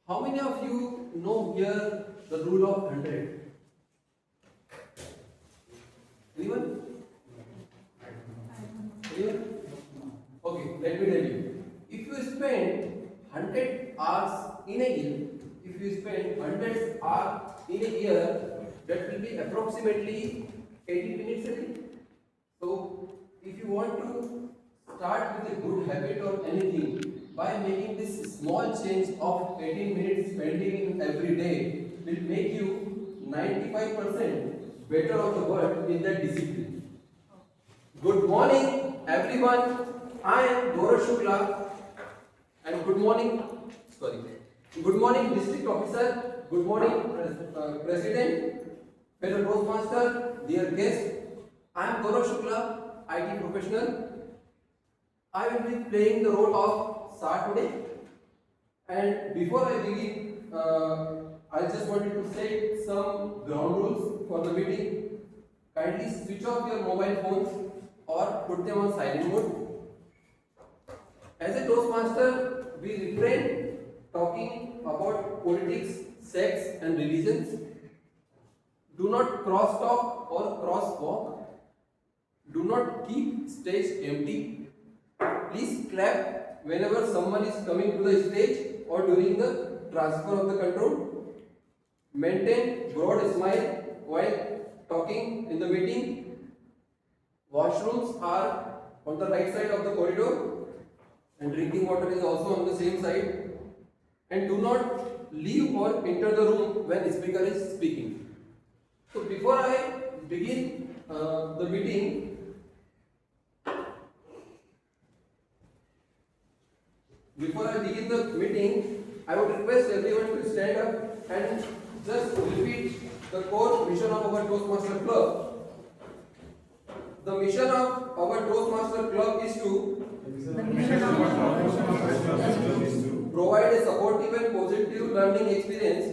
How many of you know here the rule of 100? Anyone? Anyone? Okay, let me tell you. If you spend 100 hours in a year, if you spend 100 hours in a year, that will be approximately 80 minutes a day. So, if you want to start with a good habit or anything, by making this small change of 18 minutes spending every day will make you 95% better of the world in that discipline. Good morning everyone, I am Gaurav Shukla and good morning district officer, good morning president, fellow Toastmaster, dear guest. I am Gaurav Shukla, IT professional. I will be playing the role of Sir today. And before I begin, I just wanted to set some ground rules for the meeting. Kindly switch off your mobile phones or put them on silent mode. As a Toastmaster, we refrain talking about politics, sex, and religions. Do not cross talk or cross walk. Do not keep stage empty. Please clap whenever someone is coming to the stage or during the transfer of the control. Maintain broad smile while talking in the meeting. Washrooms are on the right side of the corridor and drinking water is also on the same side. And do not leave or enter the room when the speaker is speaking. So before I begin the meeting, I would request everyone to stand up and just repeat the core mission of our Toastmaster Club. The mission of our Toastmaster Club is to provide a supportive and positive learning experience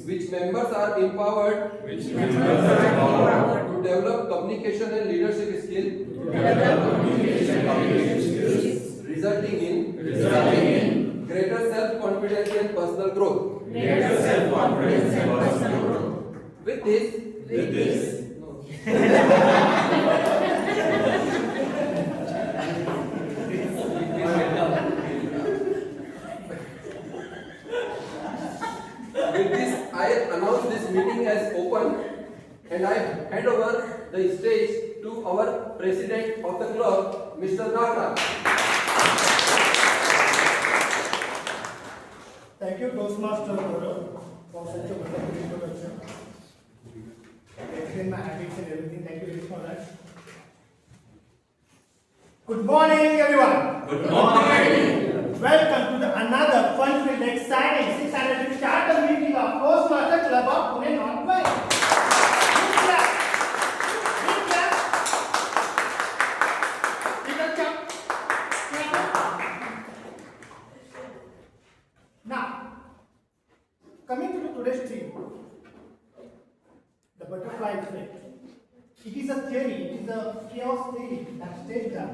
which members are empowered to develop communication and leadership skills resulting in greater self-confidence and personal growth. With this, I announce this meeting as open and I hand over the stage to our president of the club, Mr. Nagra. Thank you, Toastmaster Gaurav, for such a wonderful introduction. Explain my habits and everything. Thank you very much for that. Good morning, everyone. Good morning. Welcome to another fun-filled, exciting 600th charter meeting of Toastmaster Club of Pune Northwest. Good clap. Good clap. Little clap. Clap. Now, coming to today's theme, the butterfly effect. It is a theory, it is a chaos theory that states that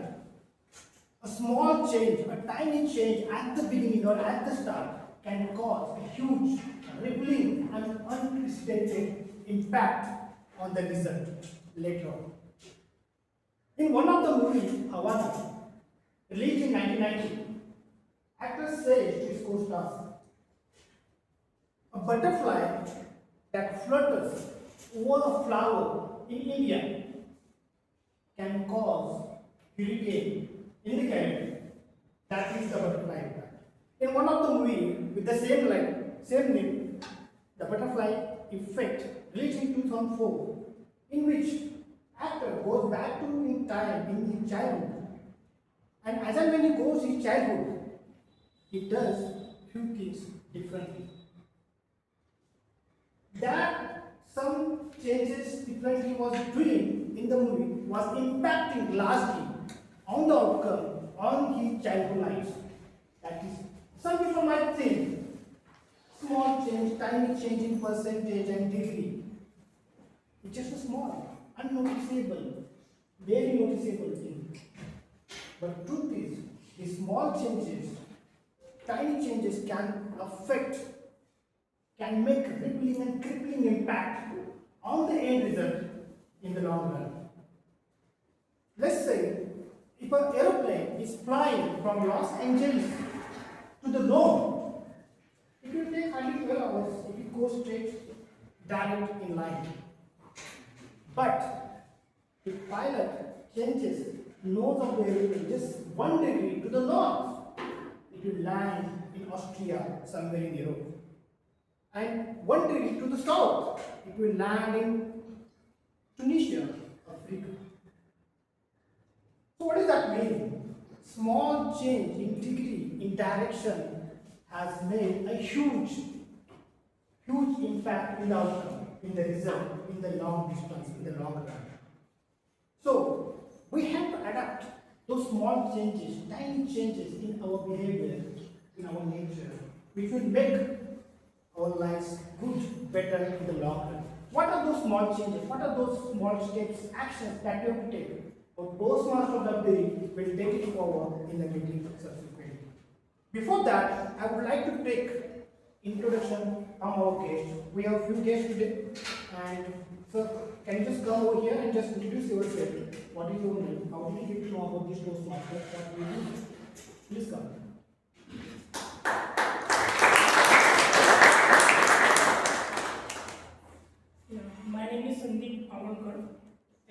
a small change, a tiny change at the beginning or at the start can cause a huge, rippling and unprecedented impact on the result later on. In one of the movies, Havana, released in 1990, actor says to his co-star, a butterfly that flutters over a flower in India can cause hurricane in the Caribbean. That is the butterfly effect. In one of the movies with the same name, the butterfly effect, released in 2004, in which actor goes back to in time in his childhood, and as and when he goes in childhood, he does few things differently. That some changes differently was doing in the movie was impacting largely on the outcome on his childhood life. That is, some people might think small change, tiny change in percentage and degree. It's just a small, unnoticeable, very noticeable thing. But truth is, the small changes tiny changes can make rippling and crippling impact on the end result in the long run. Let's say if an aeroplane is flying from Los Angeles to the Rome, it will take hardly 12 hours if it goes straight, direct in line. But if pilot changes nose of the aeroplane just 1 degree to the north, it will land in Austria, somewhere in Europe. And 1 degree to the south, it will land in Tunisia, Africa. So what does that mean? Small change in degree, in direction has made a huge impact in the outcome, in the result, in the long distance, in the long run. So we have to adapt those small changes, tiny changes in our behavior, in our nature, which will make our lives good, better in the long run. What are those small changes? What are those small steps, actions that you have to take? Our Toastmaster of the day will take it forward in the meeting subsequently. Before that, I would like to take introduction from our guests. We have a few guests today, and sir, can you just come over here and just introduce yourself? What is your name? How did you get to know about this Toastmaster? What do you do? Please come. Yeah, my name is Sandeep Avalkar.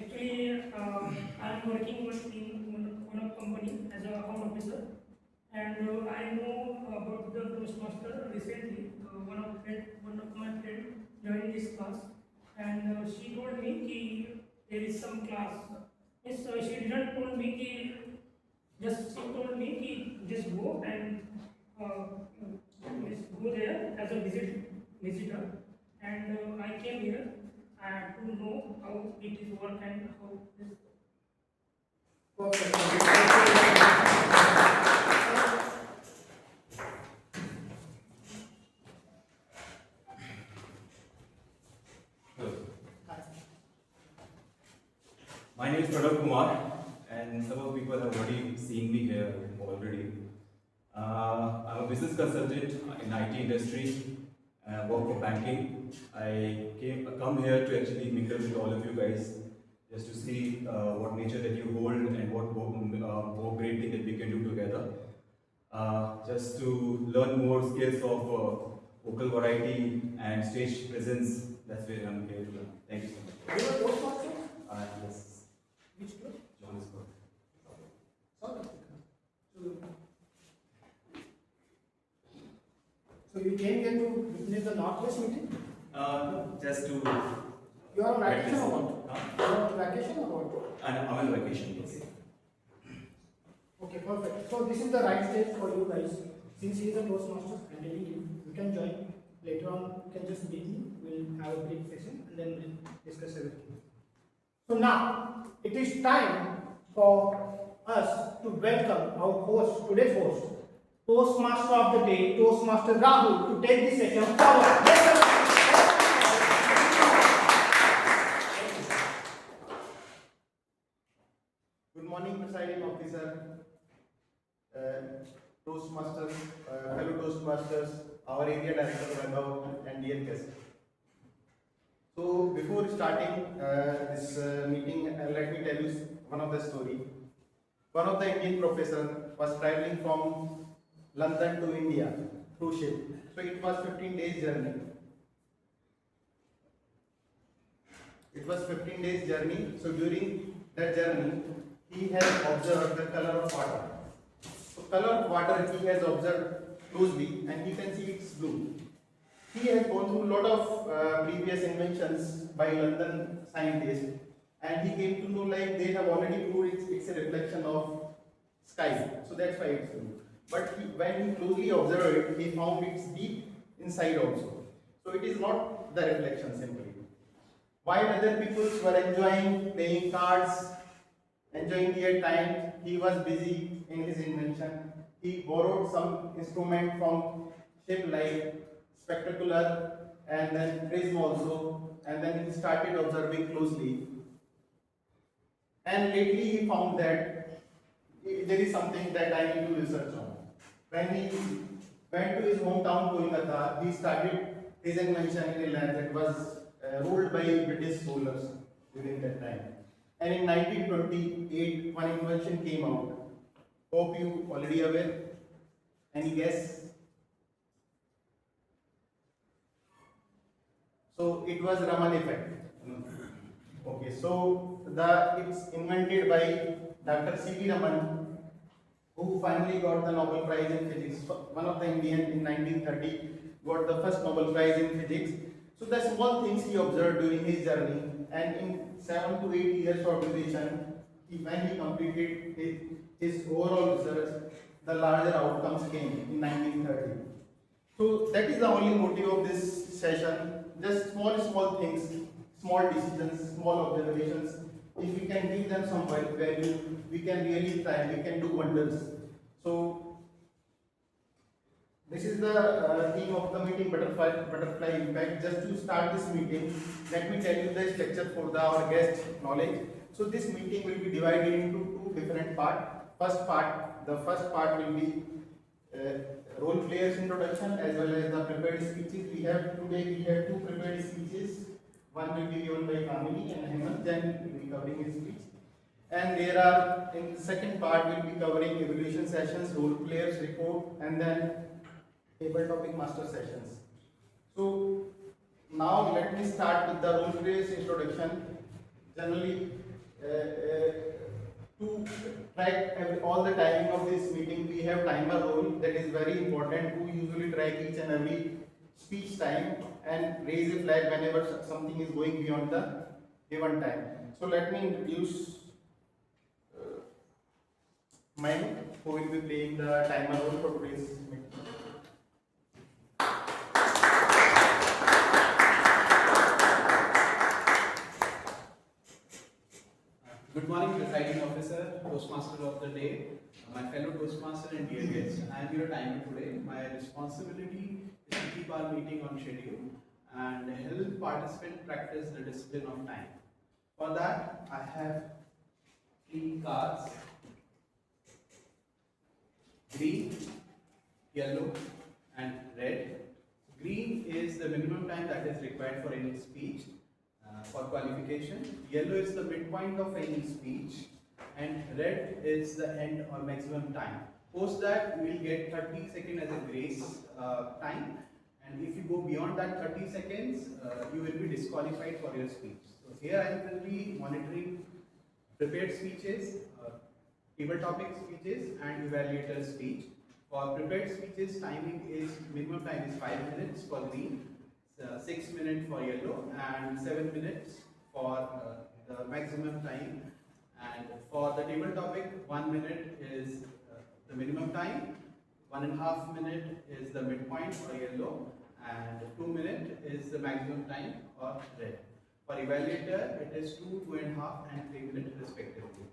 Actually, I'm working in one company as a account officer, and I know about the Toastmaster recently. One of my friends joined this class, and she told me that there is some class. Yes, she didn't told me she told me just go and just go there as a visitor, and I came here to know how it is work and how this. My name is Pradab Kumar, and some of people have already seen me here already. I'm a business consultant in IT industry, work for banking. I come here to actually mingle with all of you guys, just to see what nature that you hold and what more great thing that we can do together. Just to learn more skills of vocal variety and stage presence. That's where I'm here to learn. Thank you so much. You are Toastmaster? Yes. Which club? Johannesburg. South Africa. So you came here to witness the Northwest meeting? Just to. You are on vacation practice. or what? Huh? You are on vacation or what? And I'm on vacation, yes. Okay, perfect. So this is the right stage for you guys. Since he is a Toastmaster, I'm telling you can join. Later on, you can just meet me. We'll have a brief session and then we'll discuss everything. So now, it is time for us to welcome our host, today's host, Toastmaster of the day, Toastmaster Rahul, to take this session forward. Good morning, presiding officer, Toastmasters, fellow Toastmasters, our area director Raghav, and dear guests. So before starting this meeting, let me tell you one of the story. One of the Indian professor was traveling from London to India through ship. So it was 15 days journey. It was 15 days journey. So during that journey, he has observed the color of water. So color of water he has observed closely, and he can see it's blue. He has gone through a lot of previous inventions by London scientists, and he came to know like they have already proved it's a reflection of sky. So that's why it's blue. But when he closely observed it, he found it's deep inside also. So it is not the reflection simply. While other people were enjoying playing cards, enjoying their time, he was busy in his invention. He borrowed some instrument from ship like spectacular and then prism also, and then he started observing closely. And lately he found that there is something that I need to research on. When he went to his hometown Kolkata. He started his invention in a lab that was ruled by British scholars during that time. And in 1928, one invention came out. Hope you already aware. Any guess? So it was Raman effect. Okay, so it's invented by Dr. C.V. Raman, who finally got the Nobel Prize in Physics. One of the Indians in 1930 got the first Nobel Prize in Physics. So the small things he observed during his journey, and in 7 to 8 years of duration, when he completed his overall research, the larger outcomes came in 1930. So that is the only motive of this session. Just small things, small decisions, small observations. If we can give them some value, we can really thrive, we can do wonders. So this is the theme of the meeting, butterfly impact. Just to start this meeting, let me tell you the structure for our guest knowledge. So this meeting will be divided into two different parts. The first part will be role players introduction as well as the prepared speeches. We have two prepared speeches. One will be given by Kamini and Hemant, then we will be covering his speech. And there are, in the second part, we will be covering evaluation sessions, role players report, and then table topic master sessions. So now let me start with the role players introduction. Generally, to track all the timing of this meeting, we have timer role that is very important to usually track each and every speech time and raise a flag whenever something is going beyond the given time. So let me introduce Mike, who will be playing the timer role for today's meeting. Good morning, presiding officer, Toastmaster of the day, my fellow Toastmaster and dear guests. I am your timer today. My responsibility is to keep our meeting on schedule and help participants practice the discipline of time. For that, I have 3 cards: green, yellow, and red. Green is the minimum time that is required for any speech. For qualification, yellow is the midpoint of any speech, and red is the end or maximum time. Post that, we will get 30 seconds as a grace time, and if you go beyond that 30 seconds, you will be disqualified for your speech. So here I will be monitoring prepared speeches, table topic speeches, and evaluator speech. For prepared speeches, minimum time is 5 minutes for green, 6 minutes for yellow, and 7 minutes for the maximum time. And for the table topic, 1 minute is the minimum time, 1.5 minute is the midpoint for yellow, and 2 minutes is the maximum time for red. For evaluator, it is 2, 2.5, and 3 minutes respectively.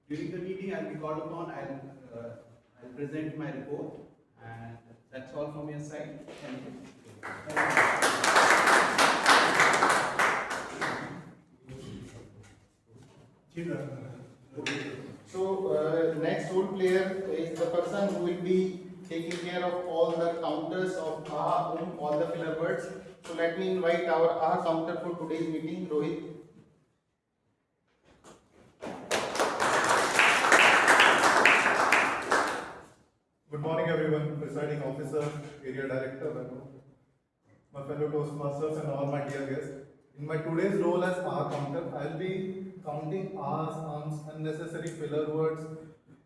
During the meeting, I will be called upon. I'll present my report, and that's all from your side. Thank you. So next role player is the person who will be taking care of all the counters of AHA, all the filler words. So let me invite our AHA counter for today's meeting, Rohit. Good morning everyone, presiding officer, area director, my fellow Toastmasters and all my dear guests. In my today's role as AHA counter, I will be counting R's, Ums, unnecessary filler words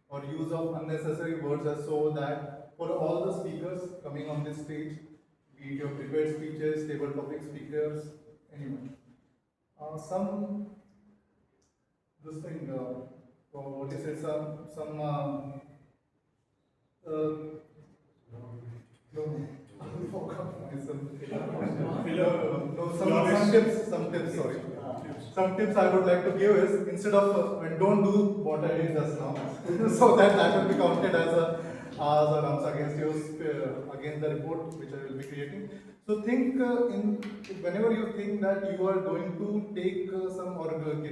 or use of unnecessary words so that for all the speakers coming on this stage, be it your prepared speeches, table topic speakers, anyone. Some tips I would like to give is, instead of don't do what I did just now, so that will be counted as a rums against against the report which I will be creating. So think whenever you think that you are going to take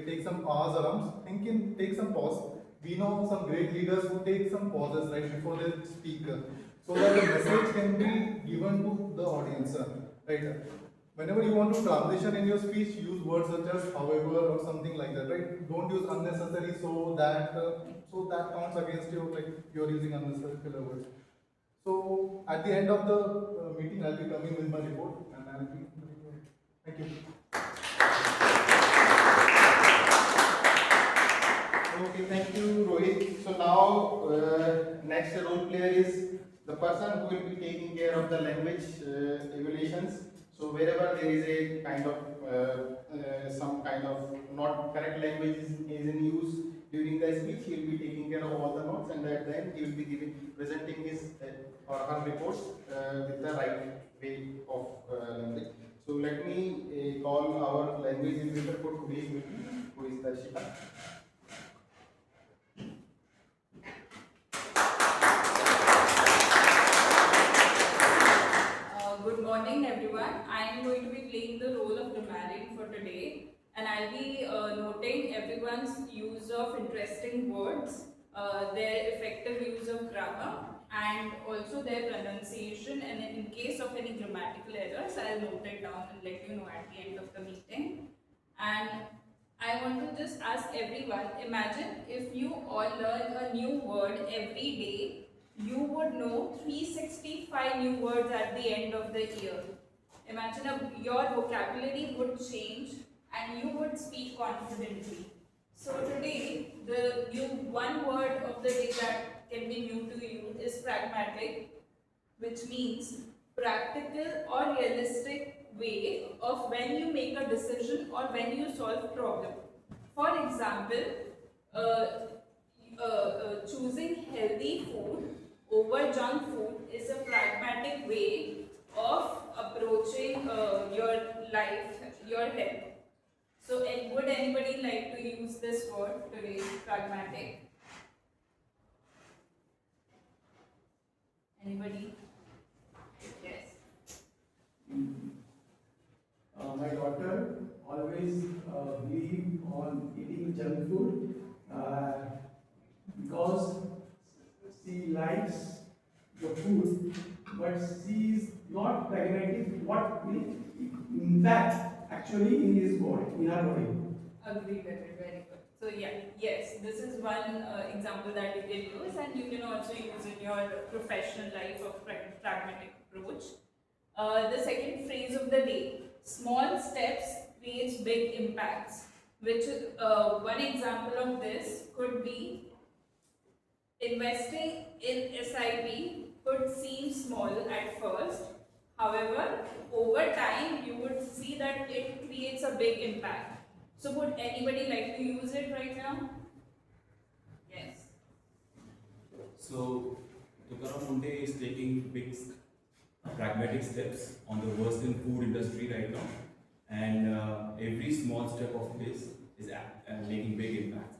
take some R's or rums, take some pause. We know some great leaders who take some pauses right before they speak. so that the message can be given to the audience. Right? Whenever you want to transition in your speech, use words such as however or something like that. Right? Don't use unnecessary so that counts against you, like you're using unnecessary filler words. So at the end of the meeting, I'll be coming with my report and I'll be. Thank you. Okay, thank you, Rohit. So now, next role player is the person who will be taking care of the language evaluations. So wherever there is a kind of some kind of not correct language is in use during the speech, he will be taking care of all the notes, and at the end he will be presenting his or her reports with the right way of language. So let me call our language evaluator for today's meeting, who is Darshika. Good morning, everyone. I am going to be playing the role of grammarian for today, and I'll be noting everyone's use of interesting words, their effective use of grammar, and also their pronunciation. And in case of any grammatical errors, I'll note it down and let you know at the end of the meeting. And I want to just ask everyone, imagine if you all learn a new word every day, you would know 365 new words at the end of the year. Imagine your vocabulary would change and you would speak confidently. So today, the new one word of the day that can be new to you is pragmatic, which means practical or realistic way of when you make a decision or when you solve a problem. For example, choosing healthy food over junk food is a pragmatic way of approaching your life, your health. So, would anybody like to use this word today, pragmatic? Anybody? Yes. My daughter always believe on eating junk food because she likes the food, but she is not pragmatic what will impact actually in his body, in her body. Agree with it, very good. So yeah, yes, this is one example that you can use, and you can also use in your professional life of pragmatic approach. The second phrase of the day, small steps creates big impacts, which one example of this could be investing in SIP could seem small at first. However, over time, you would see that it creates a big impact. So would anybody like to use it right now? Yes. So, Tukaram Munde is taking big pragmatic steps on the worst in food industry right now, and every small step of his is making big impact.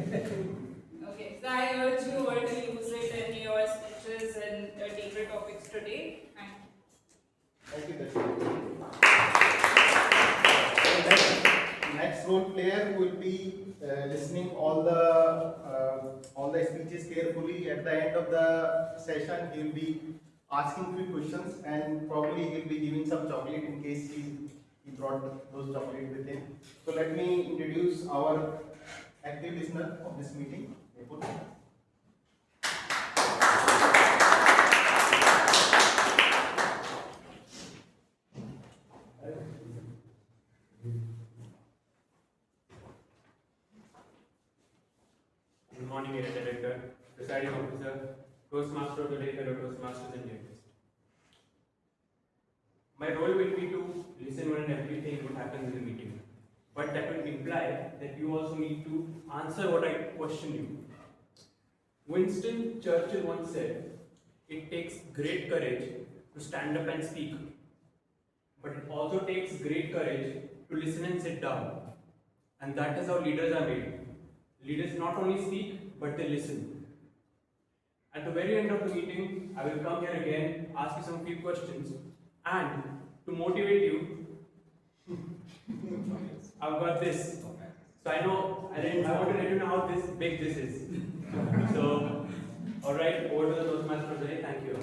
That's great. Okay, so I urge you all to use it in your speeches and deeper topics today. Thank you, Darshika. Next role player will be listening all the speeches carefully. At the end of the session, he will be asking few questions, and probably he will be giving some chocolate in case he brought those chocolate with him. So let me introduce our active listener of this meeting, Vipul. Good morning, Area Director, Presiding Officer, Toastmaster of the day, fellow Toastmasters and guests. My role will be to listen on everything what happens in the meeting, but that will imply that you also need to answer what I question you. Winston Churchill once said, "It takes great courage to stand up and speak, but it also takes great courage to listen and sit down." And that is how leaders are made. Leaders not only speak, but they listen. At the very end of the meeting, I will come here again, ask you some few questions, and to motivate you, I've got this. So I know, I want to let you know how big this is. So, alright, over to the Toastmaster today. Thank you.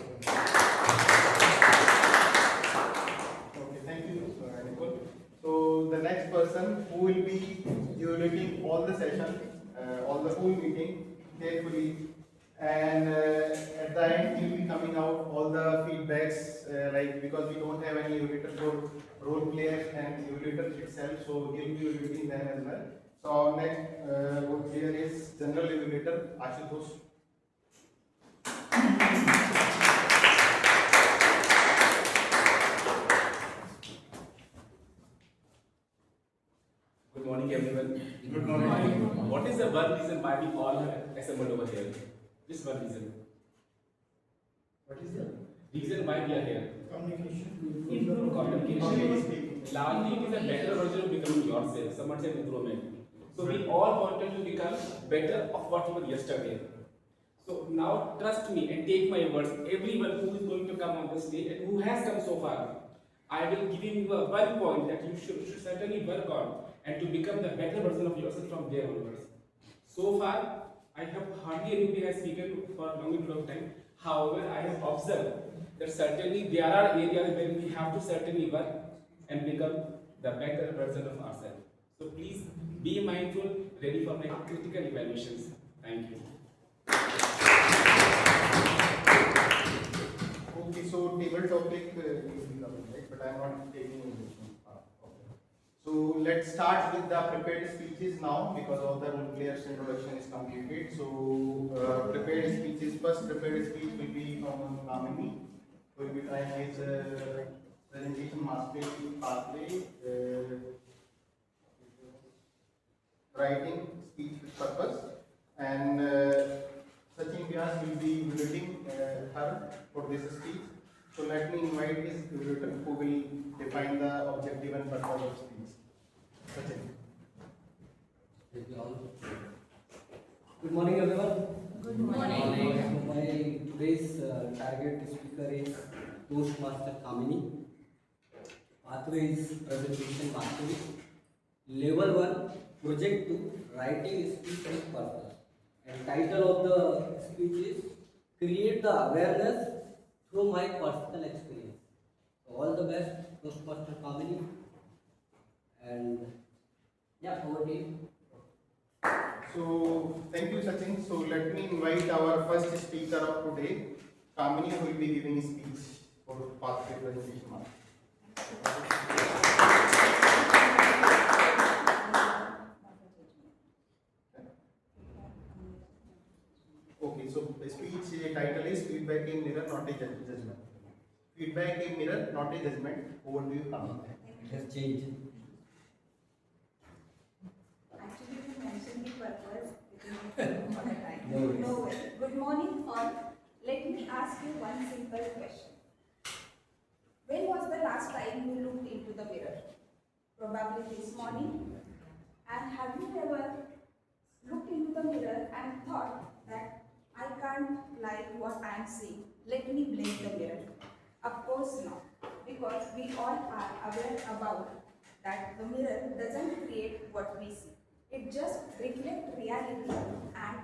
Okay, thank you, Nicole. So the next person who will be evaluating all the session, all the whole meeting carefully, and at the end he will be coming out all the feedbacks, like because we don't have any evaluator for role players and evaluator itself, so he will be evaluating them as well. So our next here is general evaluator Ashutosh. Good morning, everyone. Good morning. What is the one reason why we all have assembled over here? This one reason. What is the reason why we are here? Communication. Communication. Largely, it is a better version of becoming yourself. Someone said improvement. So we all wanted to become better of what we were yesterday. So now trust me and take my words. Everyone who is going to come on the stage and who has come so far, I will give you one point that you should certainly work on and to become the better version of yourself from there onwards. So far, I have hardly anybody has spoken for a long period of time. However, I have observed that certainly there are areas where we have to certainly work and become the better version of ourselves. So please be mindful, ready for my critical evaluations. Thank you. Okay, so table topic will be coming, right? But I am not taking English. So let's start with the prepared speeches now because all the role players introduction is completed. So prepared speeches, first prepared speech will be from Kamini. We'll be trying his presentation mastery pathway, writing speech with purpose, and Sachin Vyas will be evaluating her for this speech. So let me invite his evaluator who will define the objective and purpose of speech. Sachin. Thank you all. Good morning, everyone. Good morning. My today's target speaker is Toastmaster Kamini. Pathway is presentation mastery. Level 1, project 2, writing speech with purpose. And title of the speech is Create the Awareness Through My Personal Experience. So all the best, Toastmaster Kamini. And yeah, over to you. So thank you, Sachin. So let me invite our first speaker of today, Kamini, who will be giving a speech for pathway presentation mastery. Okay, so the speech title is Feedback in Mirror, Not a Judgment. Feedback in Mirror, Not a Judgment. Over to you, Kamini. It has changed. Actually, you mentioned the purpose. It is all the time. No worries. No way. Good morning, all. Let me ask you one simple question. When was the last time you looked into the mirror? Probably this morning. And have you ever looked into the mirror and thought that I can't like what I am seeing? Let me blame the mirror. Of course not, because we all are aware about that the mirror doesn't create what we see. It just reflects reality and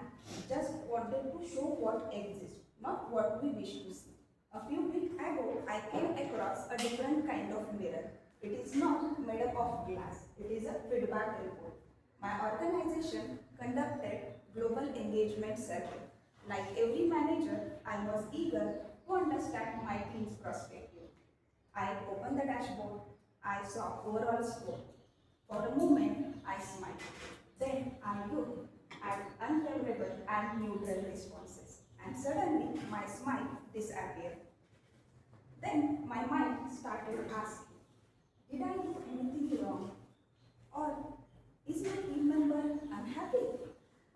just wanted to show what exists, not what we wish to see. A few weeks ago, I came across a different kind of mirror. It is not made up of glass. It is a feedback report. My organization conducted global engagement survey. Like every manager, I was eager to understand my team's perspective. I opened the dashboard. I saw overall score. For a moment, I smiled. Then I looked at unfavorable and neutral responses. And suddenly, my smile disappeared. Then my mind started asking, did I do anything wrong? Or is my team member unhappy?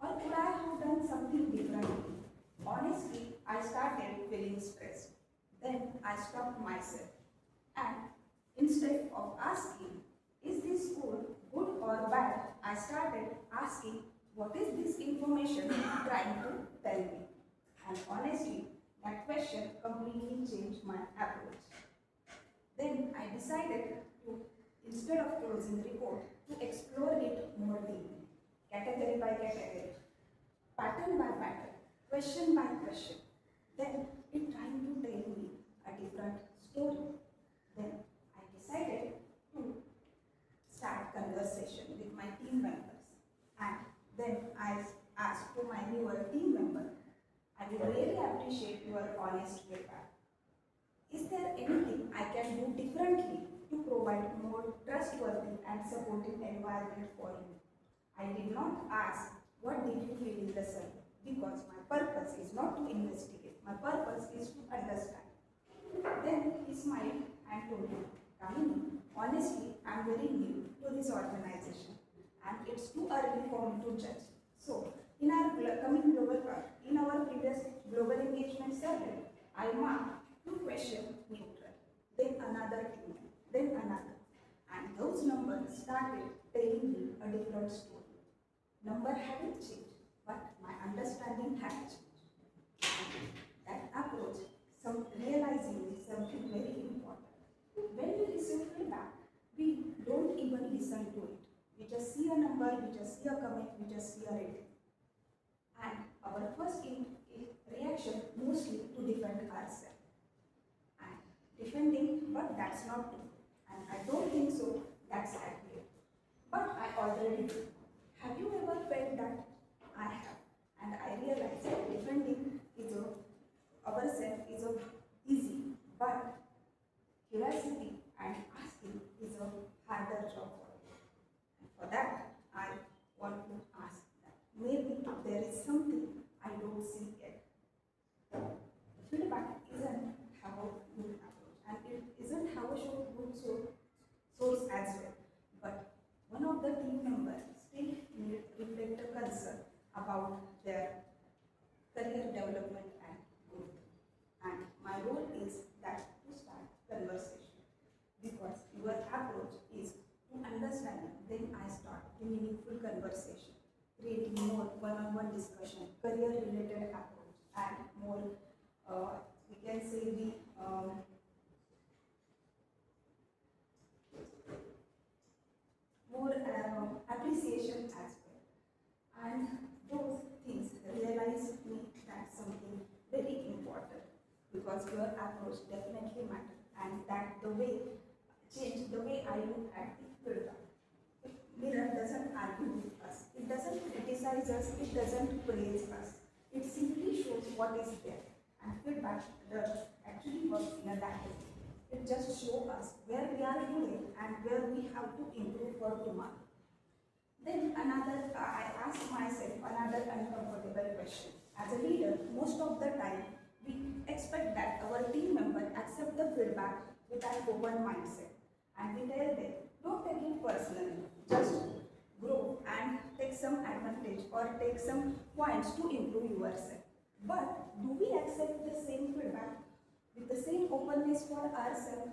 Or could I have done something differently? Honestly, I started feeling stressed. Then I stopped myself. And instead of asking, is this score good or bad, I started asking, what is this information trying to tell me? And honestly, that question completely changed my approach. Then I decided to, instead of closing the report, to explore it more deeply. category by category, pattern by pattern, question by question. Then it trying to tell me a different story. Then I decided to start conversation with my team members. And then I asked to my newer team member, I would really appreciate your honest feedback. Is there anything I can do differently to provide more trustworthy and supportive environment for you? I did not ask, what did you feel in the survey? Because my purpose is not to investigate. My purpose is to understand. Then he smiled and told me, Kamini, honestly, I'm very new to this organization and it's too early for me to judge. So, in our previous global engagement survey, I marked 2 questions neutral, then another 2, then another. And those numbers started telling me a different story. Number hadn't changed, but my understanding had changed. And that approach, realizing something very important. When we receive feedback, we don't even listen to it. We just see a number, we just see a comment, we just see a rating. And our first reaction mostly to defend ourselves. And defending, but that's not true. And I don't think so, that's accurate. But I already do. Have you ever felt that? I have. And I realize that defending ourselves is easy, but curiosity and asking is a harder job for you. And for that, I want to ask that maybe there is something I don't see yet. Feedback isn't how a good approach, and it isn't how a good source as well. But one of the team members still reflect a concern about their career development and growth. And my role is that to start conversation, because your approach is to understanding, then I start the meaningful conversation, creating more one-on-one discussion, career-related approach, and more, we can say the more appreciation as well. And those things realize me that something very important, because your approach definitely matters, and that the way change the way I look at the feedback. Mirror doesn't argue with us, it doesn't criticize us, it doesn't praise us. It simply shows what is there. And feedback actually works in a that way. It just shows us where we are today and where we have to improve for tomorrow. Then I ask myself another uncomfortable question. As a leader, most of the time, we expect that our team members accept the feedback with an open mindset. And we tell them, don't take it personally, just grow and take some advantage or take some points to improve yourself. But do we accept the same feedback with the same openness for ourselves?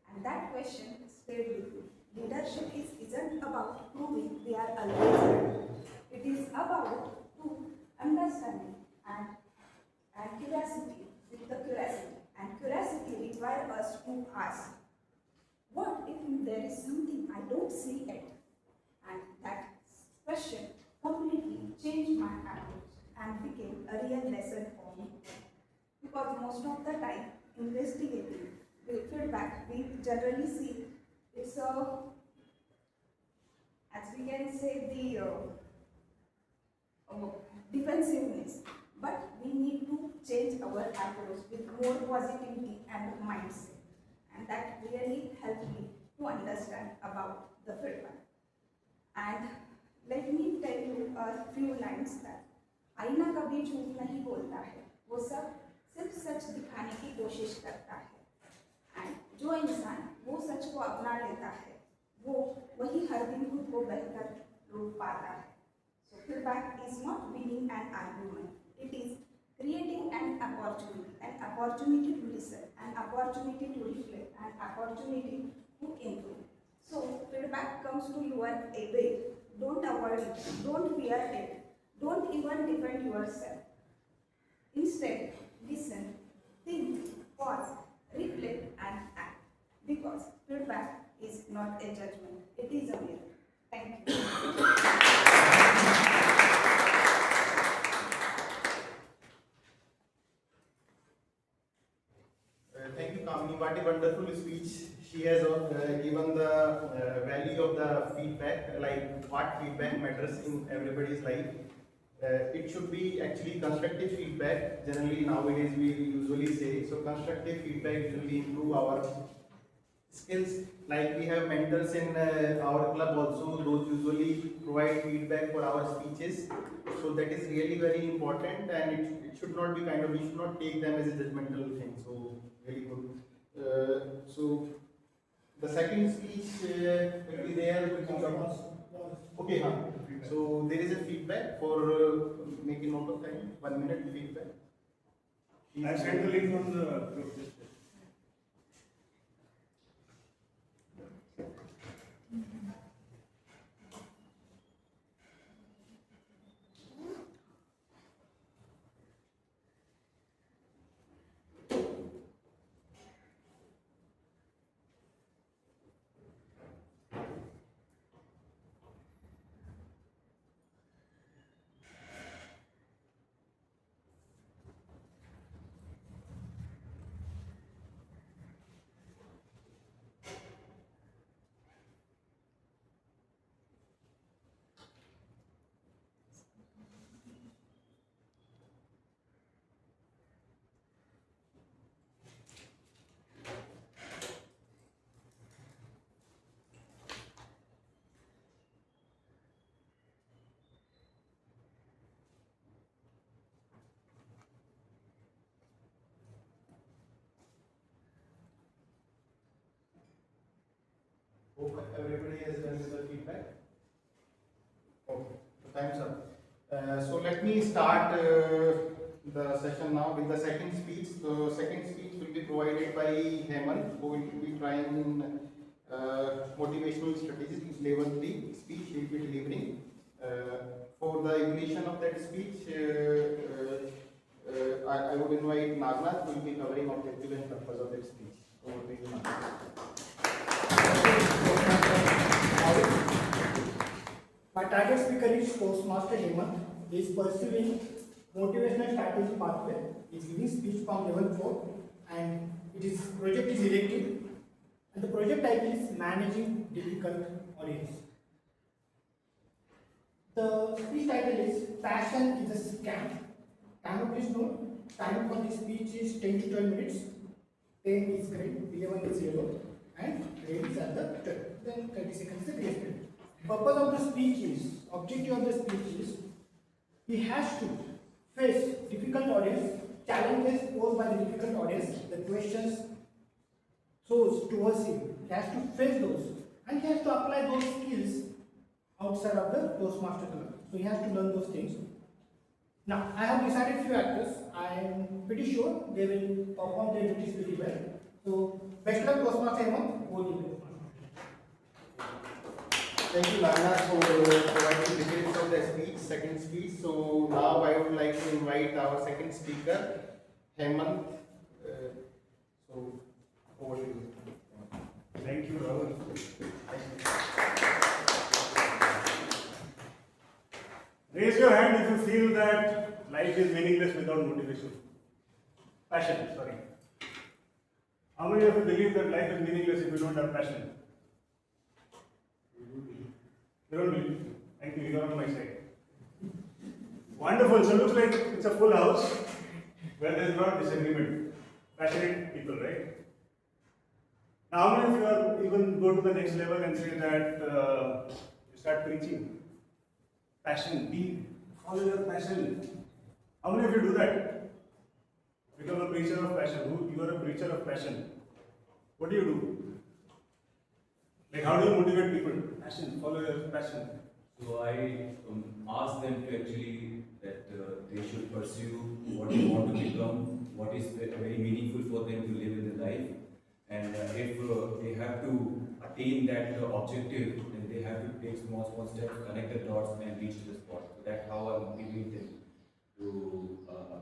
And that question stayed with me. Leadership isn't about proving we are always right. It is about understanding and curiosity with the curiosity. And curiosity requires us to ask, what if there is something I don't see yet? And that question completely changed my approach and became a real lesson for me. Because most of the time, investigating the feedback, we generally see it's as we can say, the defensiveness. But we need to change our approach with more positivity and mindset. And that really helped me to understand about the feedback. And let me tell you a few lines that आईना कभी झूठ नहीं बोलता है, वो सब सिर्फ सच दिखाने की कोशिश करता है। एंड जो इंसान वो सच को अपना लेता है, वो वही हर दिन खुद को बेहतर रूप पाता है। So feedback is not winning an argument; it is creating an opportunity to listen, an opportunity to reflect, an opportunity to improve. So feedback comes to your way. Don't avoid it. Don't fear it. Don't even defend yourself. Instead, listen, think, pause, reflect, and act. Because feedback is not a judgment, it is a mirror. Thank you. value of the feedback, like what feedback matters in everybody's life. It should be actually constructive feedback. Generally nowadays we usually say, so constructive feedback usually improve our skills. Like we have mentors in our club also, those usually provide feedback for our speeches. So that is really very important, and it should not be kind of, we should not take them as a judgmental thing. So very good. So the second speech will be there. Okay, huh? So there is a feedback for making note of time. 1 minute feedback. I sent the link on the group. Hope everybody has done the feedback. Okay, the time's up. So let me start the session now with the second speech. The second speech will be provided by Hemant, who will be trying motivational strategies level 3 speech he will be delivering. For the evaluation of that speech, I would invite Nagnath, who will be covering objective and purpose of that speech. Over to you, Nagnath. My target speaker is Toastmaster Hemant. He is pursuing motivational strategy pathway. He is giving speech from level 4, and project is elective. And the project title is Managing Difficult Audience. The speech title is Passion is a Scam. Can you please note, time for this speech is 10 to 12 minutes. 10 is green, 11 is yellow, and red is at the 12. Then 30 seconds is the grace period. Purpose of the speech is, objective of the speech is, he has to face difficult audience, challenges posed by the difficult audience, the questions thrown towards him. He has to face those, and he has to apply those skills outside of the Toastmaster club. So he has to learn those things. Now, I have decided few actors. I am pretty sure they will perform their duties pretty well. So, best luck, Toastmaster Hemant. Over to you. Thank you, Nagnath, for providing details of the speech, second speech. So now I would like to invite our second speaker, Hemant. So over to you. Thank you, Rahul. Raise your hand if you feel that life is meaningless without motivation. Passion, sorry. How many of you believe that life is meaningless if you don't have passion? You don't believe? Thank you, you are on my side. Wonderful, so looks like it's a full house where there is not disagreement. Passionate people, right? Now, how many of you are even go to the next level and say that you start preaching? Passion, follow your passion. How many of you do that? Become a preacher of passion. You are a preacher of passion. What do you do? Like, how do you motivate people? Passion, follow your passion. So I ask them to actually that they should pursue what they want to become, what is very meaningful for them to live in their life, and if they have to attain that objective, then they have to take small steps, connect the dots, and reach to the spot. So that's how I motivate them to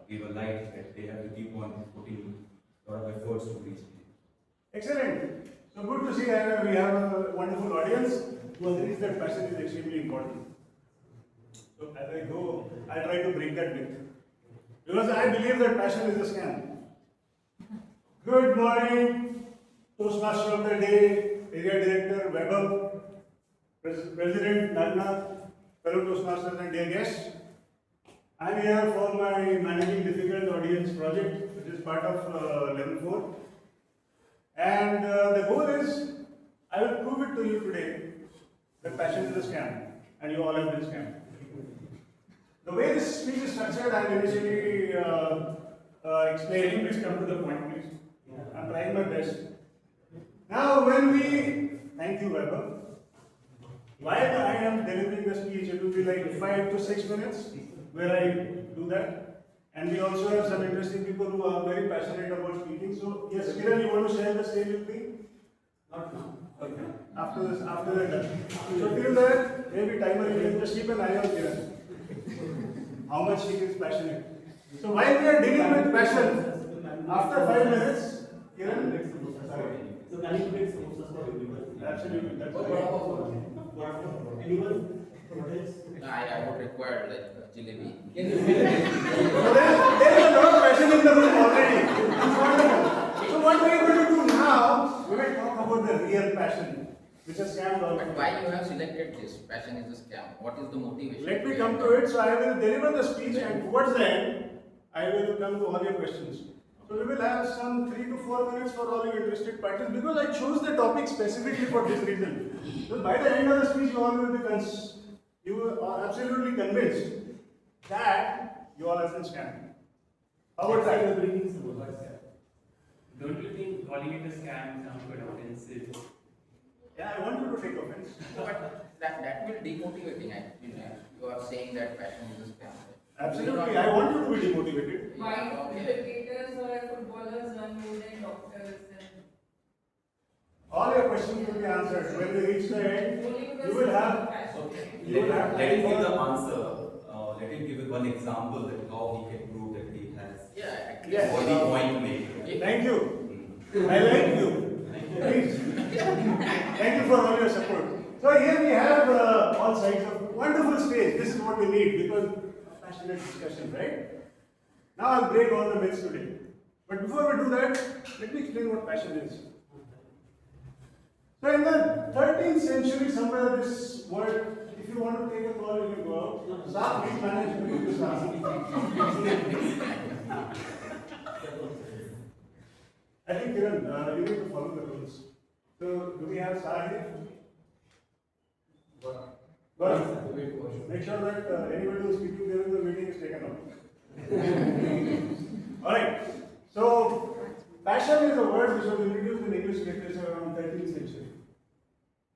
give a light that they have to keep on putting a lot of efforts to reach it. Excellent. So good to see that we have a wonderful audience who agrees that passion is extremely important. So as I go, I'll try to break that myth. Because I believe that passion is a scam. Good morning, Toastmaster of the Day, Area Director Vaibhav. President Nagnath, fellow Toastmasters and dear guests, I am here for my Managing Difficult Audience project, which is part of level 4. And the goal is, I will prove it to you today that passion is a scam, and you all have been scammed. The way this speech is structured, I will initially explain. Please come to the point, please. I am trying my best. Now, thank you, Weber. While I am delivering the speech, it will be like 5 to 6 minutes where I do that. And we also have some interesting people who are very passionate about speaking. So, yes, Kiran, you want to share the stage with me? Not now. Okay. After that. So, till that, maybe timer, you can just keep an eye on Kiran. How much he is passionate. So, while we are dealing with passion, after 5 minutes, Kiran, So manipulate samosas for everyone. absolutely. That's Anyone? I would require like jalebi. So there is a lot of passion in the room already. It's wonderful. So what we are going to do now, we will talk about the real passion, which is scammed all. But why you have selected this? Passion is a scam. What is the motivation? Let me come to it. So I will deliver the speech, and towards the end, I will come to all your questions. So we will have some 3 to 4 minutes for all your interested parties, because I chose the topic specifically for this reason. So by the end of the speech, you all will be absolutely convinced that you all have been scammed. How about that? Don't you think calling it a scam sounds quite offensive? Yeah, I want you to take offense. But that will demotivating actually. You are saying that passion is a scam. Absolutely, I want you to be demotivated. Why cricketers or footballers earn more than doctors? All your questions will be answered. When we reach the end, you will have. Let him give the answer. Let him give one example that how he can prove that he has. Yeah, What the point made. Okay. Thank you. I like you. Please. Thank you for all your support. So here we have all sides of wonderful stage. This is what we need because of passionate discussion, right? Now I'll break all the myths today. But before we do that, let me explain what passion is. So in the 13th century, somewhere this word, if you want to take a call, you can go out. Saab, please manage to do this. I think Kiran, you need to follow the rules. So do we have Saab here? Gaurav, make sure that anybody who is speaking during the meeting is taken out. Alright, so passion is a word which was introduced in English literature around 13th century.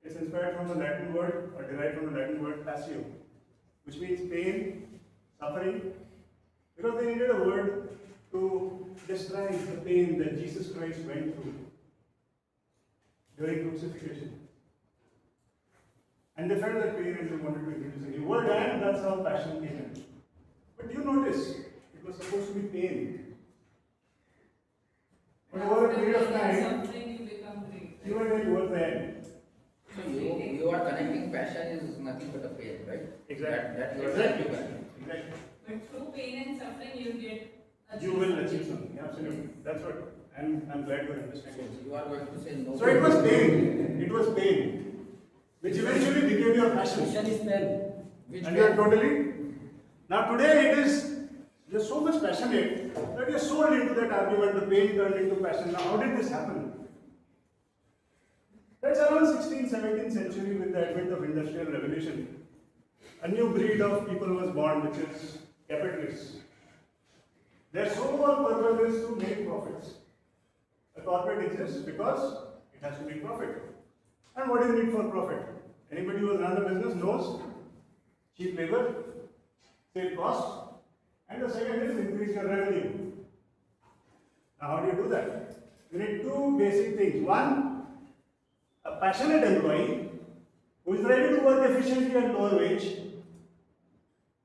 It's inspired from the Latin word, or derived from the Latin word passio, which means pain, suffering, because they needed a word to describe the pain that Jesus Christ went through during crucifixion. And they felt that pain and they wanted to introduce a new word, and that's how passion came in. But you notice, it was supposed to be pain. But over a period of time, even when towards the end. So you are connecting passion is nothing but a pain, right? Exactly. That you are Exactly. exactly. But through pain and suffering, you get You will achieve something, absolutely. That's what I'm glad you understand. You are going to say no. So it was pain. It was pain, which eventually became your passion. Passion is pain. Which And you are totally. Now today it is. You're so much passionate that you're sold into that argument. The pain turned into passion. Now how did this happen? That's around 16th, 17th century with the advent of industrial revolution. A new breed of people was born, which is capitalists. Their sole purpose is to make profits. A corporate exists because it has to make profit. And what is it for profit? Anybody who has run a business knows cheap labor, save costs, and the second is increase your revenue. Now how do you do that? You need two basic things. One, a passionate employee who is ready to work efficiently at lower wage,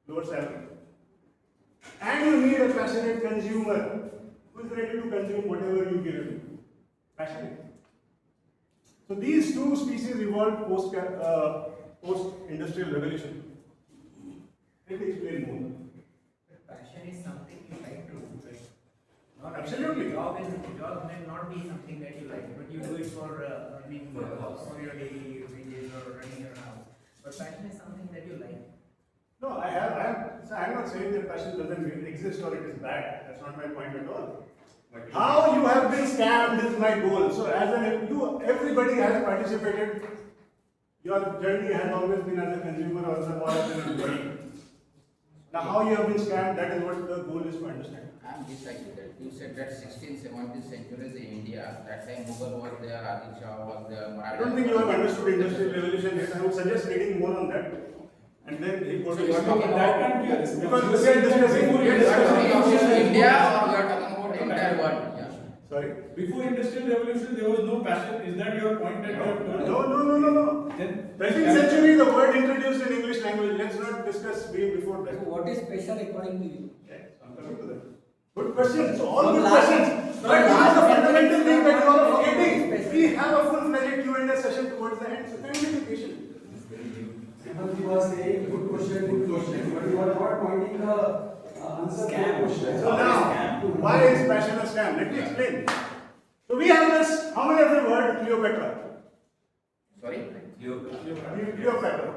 lower salary. And you need a passionate consumer who is ready to consume whatever you give him. Passionate. So these two species evolved post-industrial revolution. Let me explain more. Passion is something you like to do, right? Not Absolutely. Job may not be something that you like, but you do it for earning for your daily wages or running your house. No, I'm not saying that passion doesn't exist or it is bad. That's not my point at all. But how you have been scammed is my goal. So everybody has participated. Your journey has always been as a consumer or as an employee. Now how you have been scammed, that is what the goal is to understand. I am disagreeing that. You said that 16th, 17th centuries in India, that time Mughal was there, Adil Shah was there. I don't think you have understood Industrial Revolution yet. I would suggest reading more on that. And then he goes to you are talking about because we are discussing India or you are talking about entire world. Yeah. Sorry. Before Industrial Revolution, there was no passion. Is that your point that you have told? No. Then 13th century, the word introduced in English language. Let's not discuss way before that. So what is special according to you? Okay, so I'm coming to that. Good question. So all good last- questions. but But last- the fundamental thing that you all are Special. forgetting. We have a full-fledged Q&A session towards the end. So kindly be patient. He was saying good question, but you are not pointing the answer to the question. So now, why is passion a scam? Let me explain. So we have this, how many of you heard Cleopatra? Sorry? Cleopatra.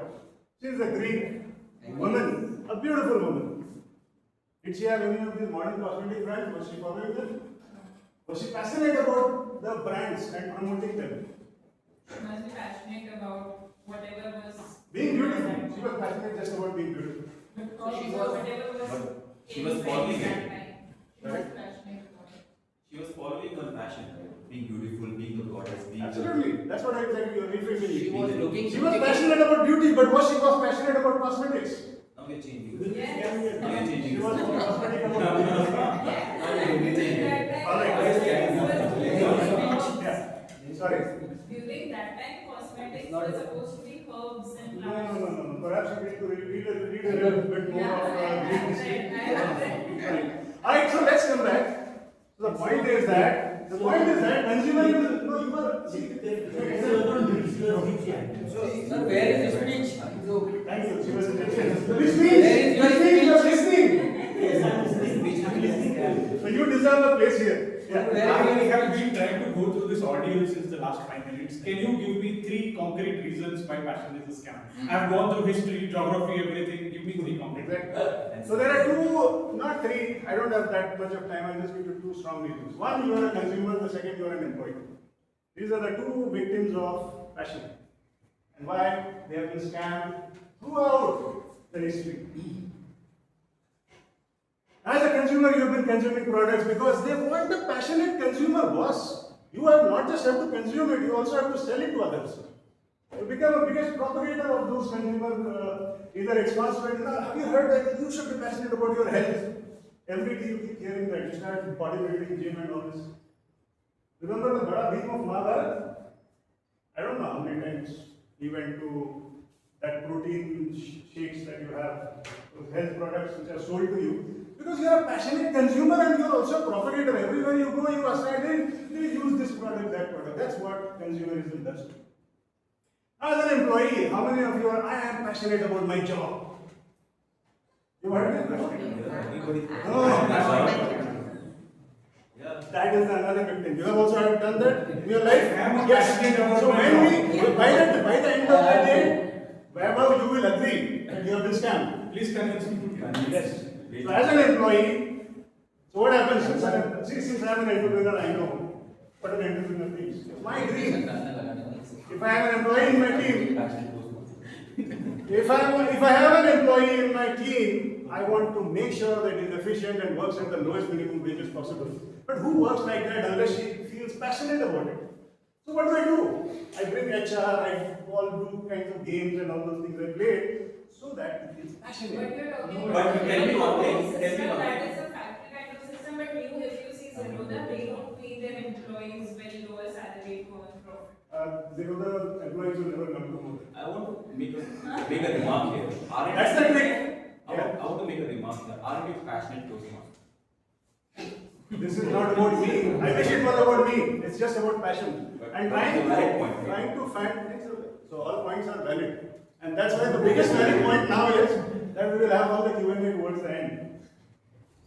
She is a Greek woman, a beautiful woman. Did she have any of these modern cosmetic brands? Was she following them? Was she passionate about the brands and promoting them? She must be passionate about whatever was Being beautiful. She was passionate just about being beautiful. because She was- whatever was She in was trend following that it. time. She was passionate about it. She was following her passion, being beautiful, being a goddess, being Absolutely. That's what exactly you're reframing. She was looking She was passionate about beauty, but was she passionate about cosmetics? Now we're changing. Yes. Now we're changing. She was cosmetic about beauty. All right. Yeah. Sorry. During that time, cosmetics were supposed to be herbs and plants. No. Perhaps you need to read a little bit more of Greek history. Alright, so let's come back. So the point is that consumer is no, you are Sir, where is the speech? Thank you. She was which means you're listening. So you deserve a place here. Yeah. I have been trying to go through this audio since the last 5 minutes. Can you give me 3 concrete reasons why passion is a scam? I've gone through history, geography, everything. Give me 3 concrete. Exactly. So there are 2, not 3. I don't have that much of time. I'll just give you 2 strong reasons. One, you are a consumer. The second, you are an employee. These are the 2 victims of passion. And why they have been scammed throughout the history. As a consumer, you have been consuming products because they want the passionate consumer, boss. You are not just have to consume it, you also have to sell it to others. You become a biggest propagator of those consumer, either it's constant. Have you heard that you should be passionate about your health? Every day you keep hearing that. You start bodybuilding, gym and all this. Remember the Bada Bheem of Mahabharata? I don't know how many times he went to that protein shakes that you have, those health products which are sold to you. Because you are a passionate consumer and you are also a propagator. Everywhere you go, you are saying, they use this product, that product. That's what consumerism does. As an employee, how many of you are, I am passionate about my job? You heard me? That is another big thing. You have also done that in your life? Yes. So when we, by the end of the day, Vaibhav, you will agree that you have been scammed. Please convince me. Yes. So as an employee, so what happens since I'm an entrepreneur, I know what an entrepreneur thinks. My dream, if I have an employee in my team, if I have an employee in my team, I want to make sure that he is efficient and works at the lowest minimum wages possible. But who works like that unless she feels passionate about it? So what do? I bring HR, I all do kinds of games and all those things I play so that he feels passionate. But you're talking But about tell me one thing, system, tell me one that thing. is a factory kind of system, but if you see Zerodha, they don't pay their employees very lower salary to earn profit. They know the employees will never come to know. I want to make a remark here. That's the trick. I want to make a remark here. Aren't you passionate Toastmasters? This is not about me. I wish it was about me. It's just about passion. And trying to find. So all points are valid. And that's why the biggest valid point now is that we will have all the Q&A towards the end.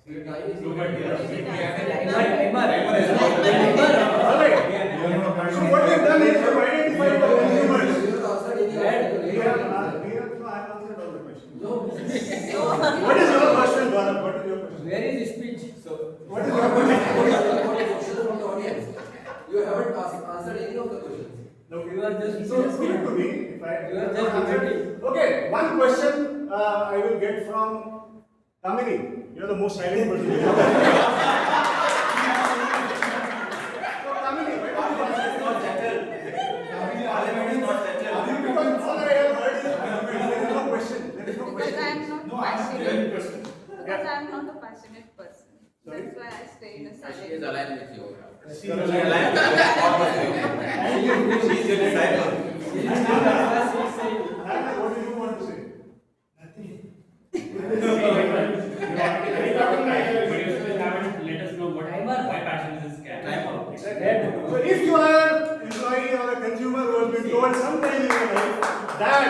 So what we have done is we have identified the consumers. We have answered all the questions. me if I. You are just debating. Okay, one question I will get from Kamini. You are the most silent person. So Kamini, because all I have heard is there is no question. There is no Because question. I am not No answer to any question. Because I am not a passionate person. Sorry? That's why I stay in a She silent. is aligned with you. She is aligned with She is your disciple. And what do you want to say? But you still haven't let us know why passion is a scam. Exactly. So if you are employee or a consumer who has been told sometime in your life that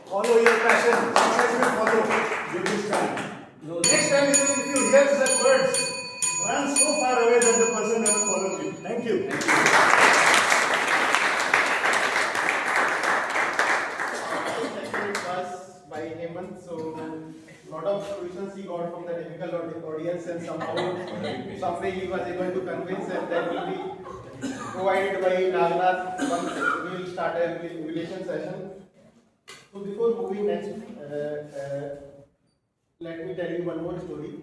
follow your passion, success will follow, give this time. Next time if you hear such words, run so far away that the person never follows you. Thank you. It was by Hemant, so lot of solutions he got from the difficult audience, and some way he was able to convince, and that will be provided by Nagnath once we will start a evaluation session. So before moving next, let me tell you one more story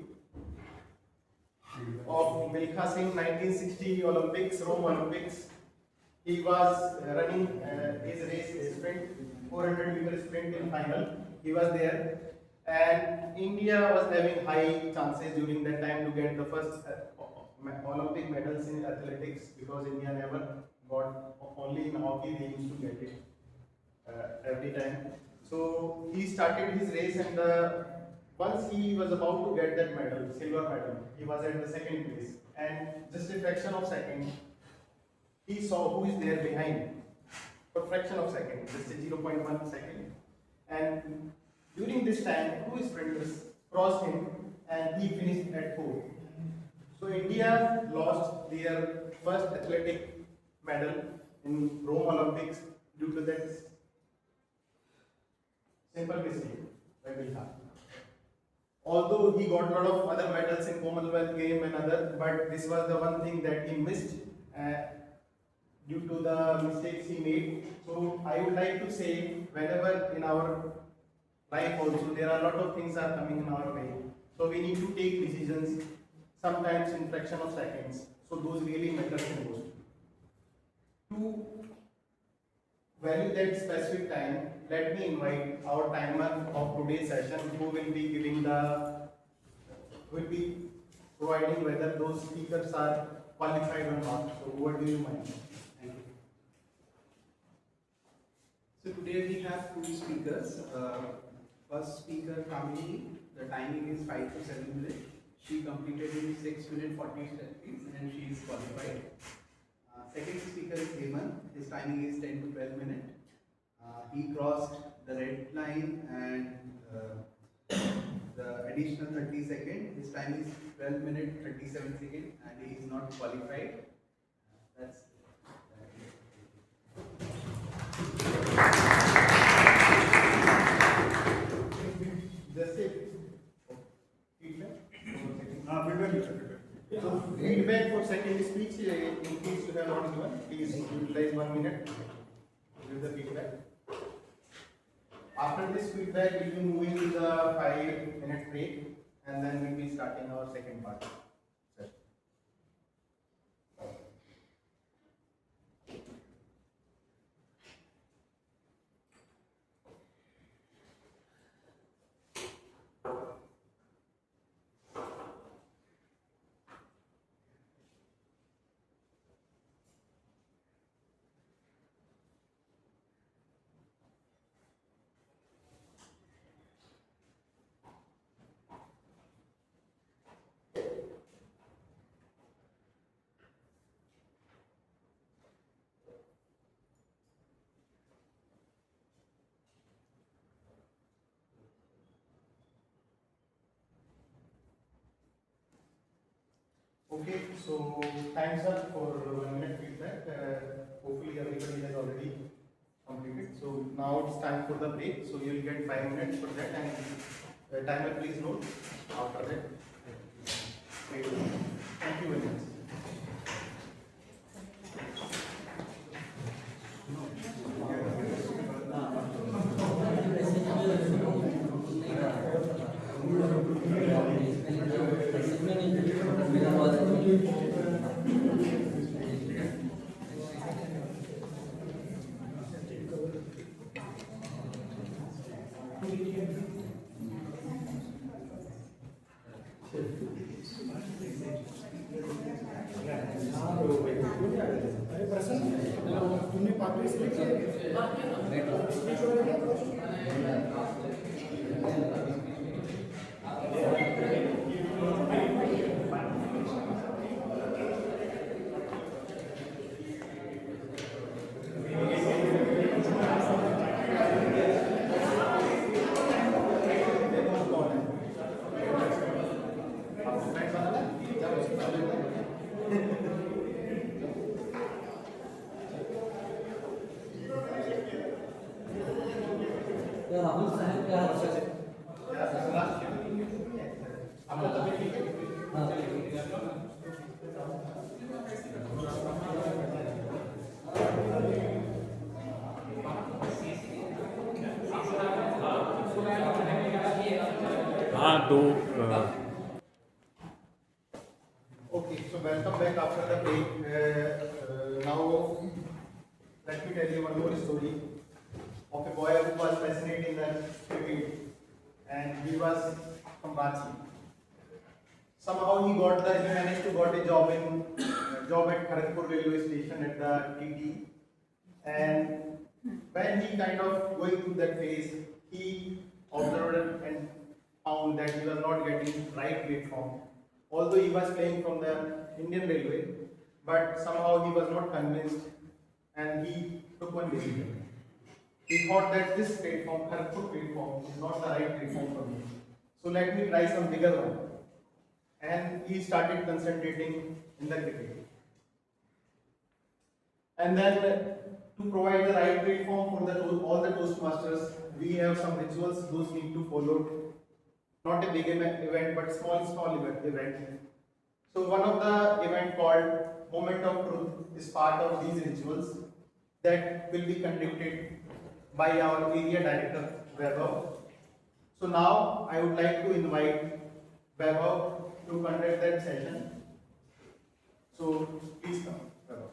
of Milkha Singh, 1960 Olympics, Rome Olympics. He was running his race sprint, 400-meter sprint in final. He was there, and India was having high chances during that time to get the first Olympic medals in athletics, because India never got, only in hockey they used to get it every time. So he started his race, and once he was about to get that medal, silver medal, he was at the second place, and just a fraction of second, he saw who is there behind. For fraction of second, just a 0.1 second, and during this time, two sprinters crossed him, and he finished at 4th. So India lost their first athletic medal in Rome Olympics due to that simple mistake by Milkha. Although he got a lot of other medals in Commonwealth Games and other, but this was the one thing that he missed due to the mistakes he made. So I would like to say, whenever in our life also there are a lot of things are coming in our way. So we need to take decisions, sometimes in fraction of seconds. So those really matter the most. To value that specific time, let me invite our timer of today's session, who will be providing whether those speakers are qualified or not. So what do you mind? Thank you. So today we have two speakers. First speaker, Kamini, the timing is 5 to 7 minutes. She completed in 6 minutes 40 seconds and she is qualified. Second speaker is Hemant. His timing is 10 to 12 minutes. He crossed the red line and the additional 30 seconds. His time is 12 minutes 37 seconds and he is not qualified. That's Just a feedback. Feedback. So feedback for second speech, in case you have not given, please utilize 1 minute. Give the feedback. After this feedback, we'll be moving to the 5-minute break, and then we'll be starting our second part. Okay, so thanks up for 1 minute feedback. Hopefully everybody has already completed. So now it's time for the break. So you'll get 5 minutes for that, and timer please note after that. Thank you very much. अरे प्रसन्न तुमने pathway select Rahul साहेब क्या हाँ तो Okay, so welcome back after the break. Now, let me tell you one more story of a boy who was passionate in the cricket, and he was from Ranchi. Somehow he managed to got a job at Kharagpur railway station at the TT, and when he kind of going through that phase, he observed and found that he was not getting right platform. Although he was playing from the Indian Railway, but somehow he was not convinced, and he took one decision. He thought that this platform, Kharagpur platform, is not the right platform for me. So let me try some bigger one. And he started concentrating in the cricket. And then to provide the right platform for all the Toastmasters, we have some rituals those need to follow. Not a big event, but small event. So one of the event called Moment of Truth is part of these rituals that will be conducted by our area director, Vaibhav. So now I would like to invite Vaibhav to conduct that session. So please come, Vaibhav.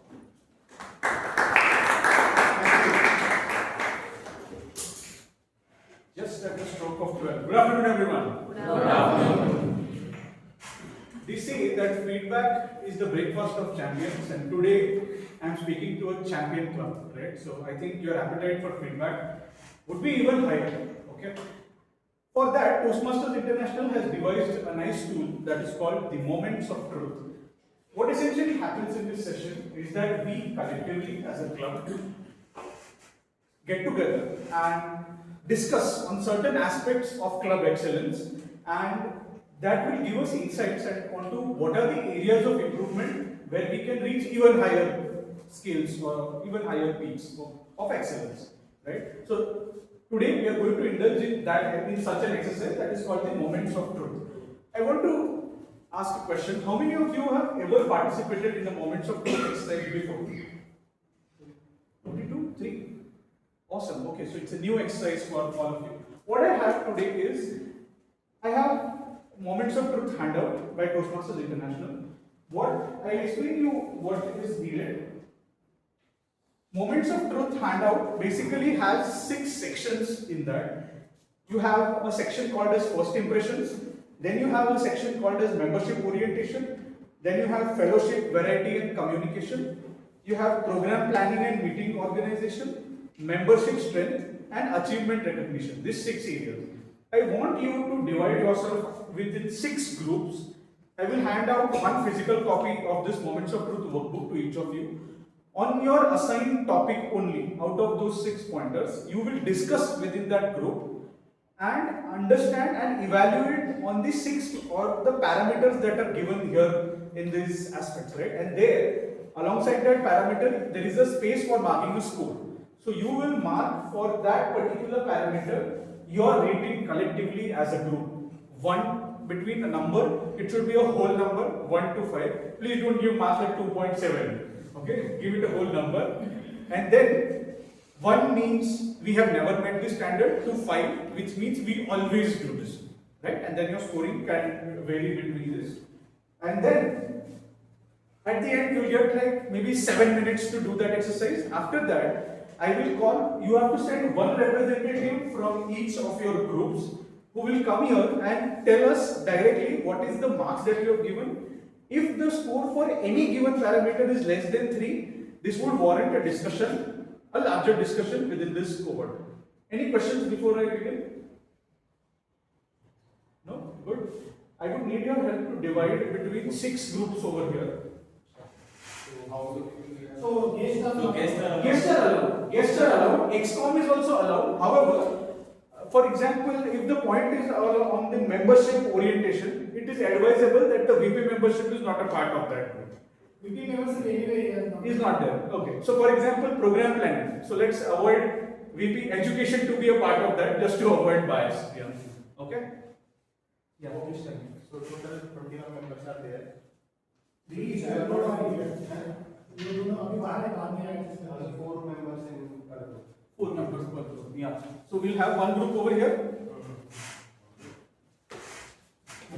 just at the stroke of 12. Good afternoon, everyone. Good afternoon. They say that feedback is the breakfast of champions, and today I'm speaking to a champion club, right? So I think your appetite for feedback would be even higher, okay? For that, Toastmasters International has devised a nice tool that is called the Moments of Truth. What essentially happens in this session is that we collectively, as a club, get together and discuss on certain aspects of club excellence, and that will give us insights onto what are the areas of improvement where we can reach even higher skills or even higher peaks of excellence, right? So today we are going to indulge in that in such an exercise that is called the Moments of Truth. I want to ask a question. How many of you have ever participated in the Moments of Truth exercise before? 22? 3? Awesome. Okay, so it's a new exercise for all of you. What I have today is, I have Moments of Truth handout by Toastmasters International. I explain you what is needed. Moments of Truth handout basically has 6 sections in that. You have a section called as First Impressions, then you have a section called as Membership Orientation, then you have Fellowship, Variety and Communication, you have Program Planning and Meeting Organization, Membership Strength and Achievement Recognition. These 6 areas. I want you to divide yourself within 6 groups. I will hand out one physical copy of this Moments of Truth workbook to each of you. On your assigned topic only, out of those 6 pointers, you will discuss within that group and understand and evaluate on the 6 or the parameters that are given here in these aspects, right? And there, alongside that parameter, there is a space for marking a score. So you will mark for that particular parameter your rating collectively as a group. 1 between a number, it should be a whole number, 1 to 5. Please don't give marks like 2.7. Okay, give it a whole number. And then 1 means we have never met the standard, to 5, which means we always do this, right? And then your scoring can vary between this. And then at the end, you'll get like maybe 7 minutes to do that exercise. After that, I will call, you have to send one representative from each of your groups who will come here and tell us directly what is the marks that you have given. If the score for any given parameter is less than 3, this would warrant a discussion, a larger discussion within this cohort. Any questions before I begin? No? Good. I would need your help to divide between 6 groups over here. So Guests are allowed. Guests are allowed. XCOM is also allowed. However, for example, if the point is on the membership orientation, it is advisable that the VP membership is not a part of that group. VP membership anyway Is not there. Okay. So, for example, program planning. So let's avoid VP education to be a part of that, just to avoid bias. Yeah. Okay. Yeah. So total 21 members are there. These are not you know अभी बाहर है बाद में आएंगे 4 members in per group. 4 members per group. Yeah. So we'll have one group over here.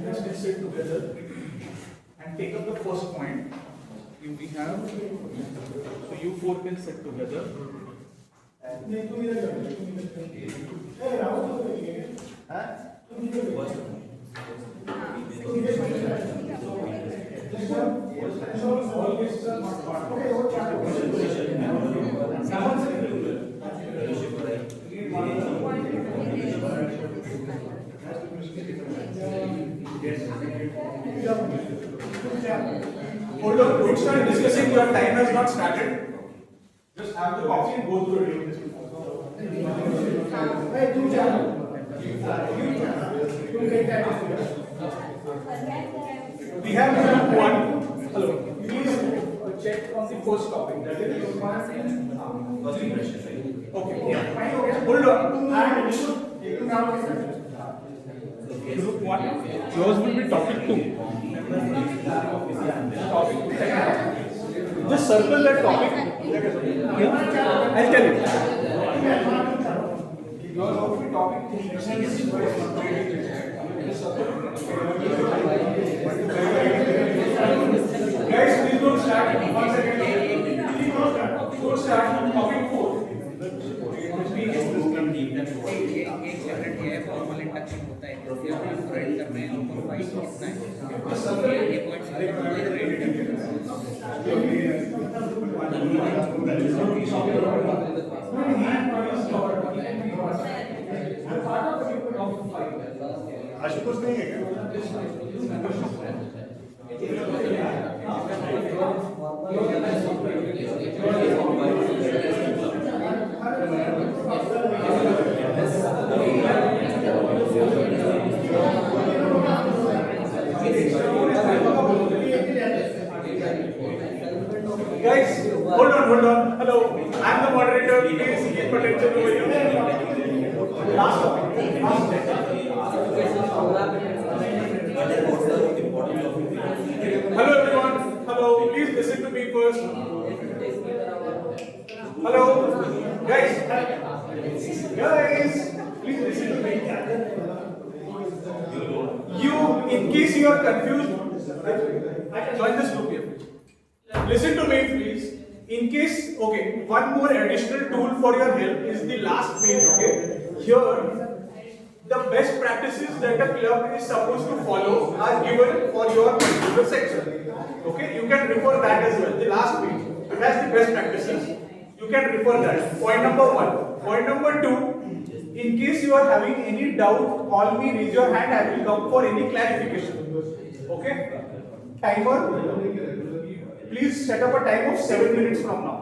Let's get sit together and take up the first point. We have, so you 4 can sit together. नहीं तुम इधर जाओ तुम इधर ए राहुल तो करिए हां तुम इधर तुम Hold on, don't start discussing, your time has not started. Just have the coffee and go through it. Hey, तुम जाओ तुम कैसे We have group 1. Hello. Please check on the first topic. That is first impression. Okay. Yeah. Hold on. Group 1. Yours will be topic 2. Topic 2. Just circle that topic. Yeah. I'll tell you. Yours will be topic 3. Guys, please don't start. 1 second. Don't start. Topic 4. Ashutosh नहीं है क्या? Guys, hold on. Hello, I'm the moderator. Please keep attention over here. Last topic. Hello everyone. Hello, please listen to me first. Hello, guys. Please listen to me. You, in case you are confused, join this group here. Listen to me, please. In case, okay, one more additional tool for your help is the last page, okay? Here, the best practices that a club is supposed to follow are given for your particular section. Okay, you can refer that as well. The last page, it has the best practices. You can refer that. Point number 1. Point number 2, in case you are having any doubt, call me, raise your hand, I will come for any clarification. Okay? Timer. Please set up a time of 7 minutes from now.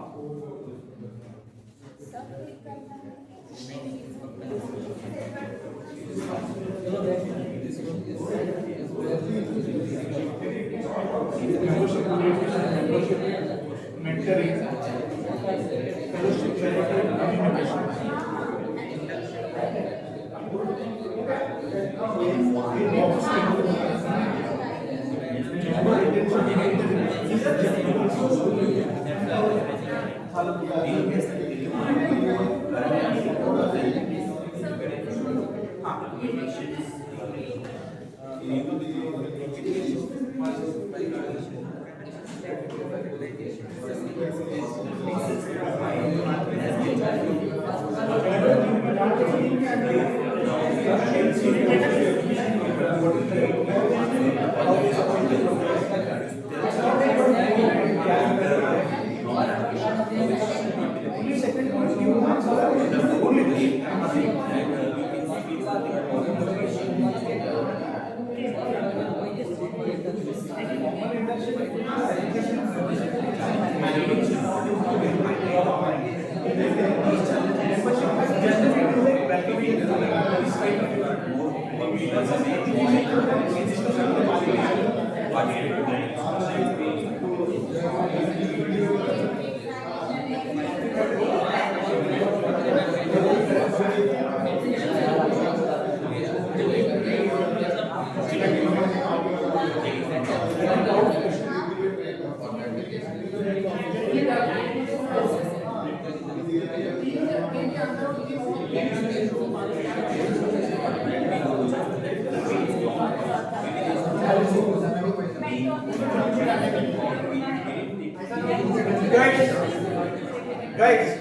Guys,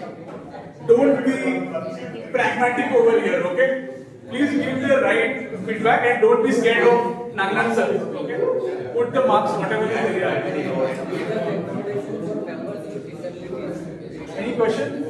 don't be pragmatic over here, okay? Please give the right feedback and don't be scared of Nagnan sir, okay? Put the marks whatever they are. Any question?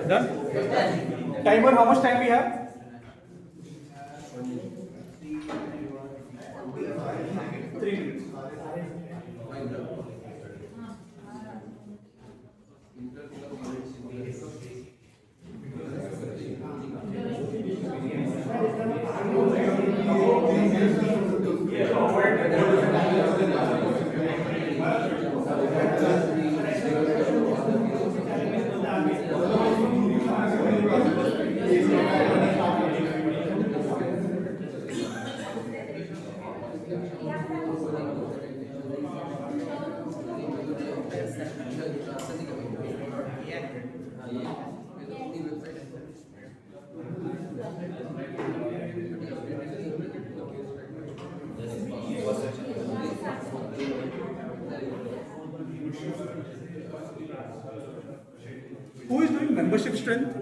Done? Timer, how much time we have? 3 minutes. Who is doing membership strength?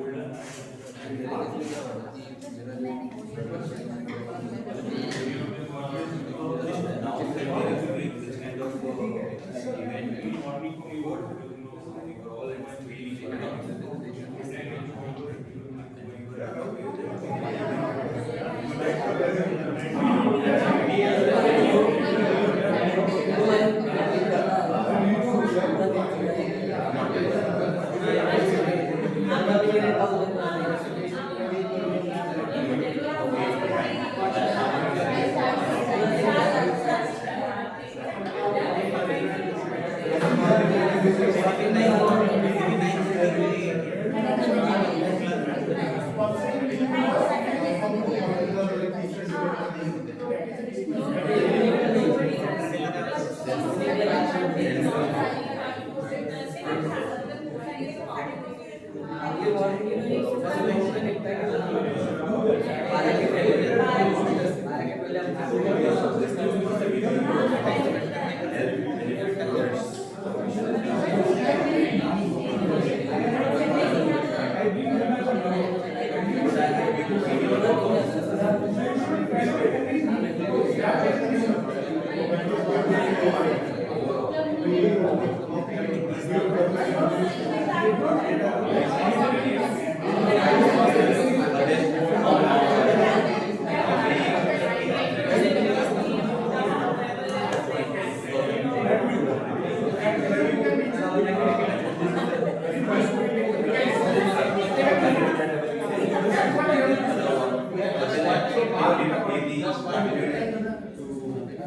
Thank you.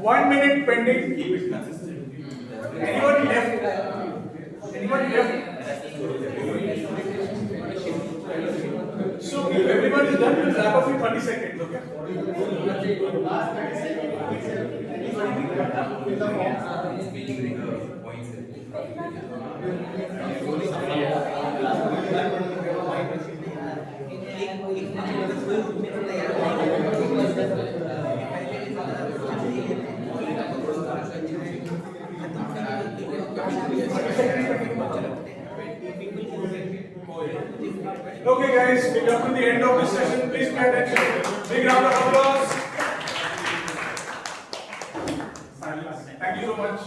1 minute pending. Keep it consistent. Anyone left? Anyone left? So if everyone is done, we'll wrap up in 30 seconds, okay? Okay guys, we come to the end of this session. Please pay attention. Big round of applause. Thank you so much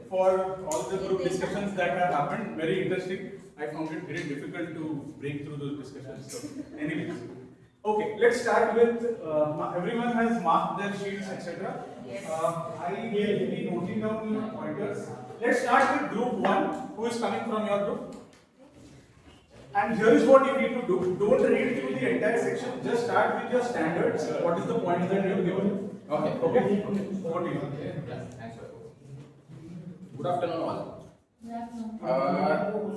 for all the group discussions that have happened. Very interesting. I found it very difficult to break through those discussions. So, anyways. Okay, let's start with, everyone has marked their sheets, etc. Yes. I will be noting down your pointers. Let's start with group 1. Who is coming from your group? And here is what you need to do. Don't read through the entire section. Just start with your standards. What is the point that you have given? Okay. Okay? What do you want? Thanks, sir. Good afternoon, all.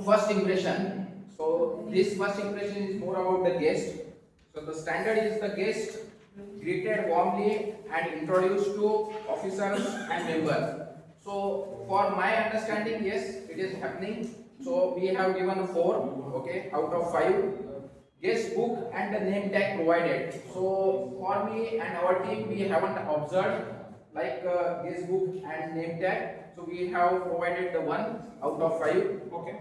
First impression. So this first impression is more about the guest. So the standard is the guest greeted warmly and introduced to officers and members. So for my understanding, yes, it is happening. So we have given 4, okay, out of 5. Guest book and the name tag provided. So for me and our team, we haven't observed like guest book and name tag. So we have provided the 1 out of 5. Okay.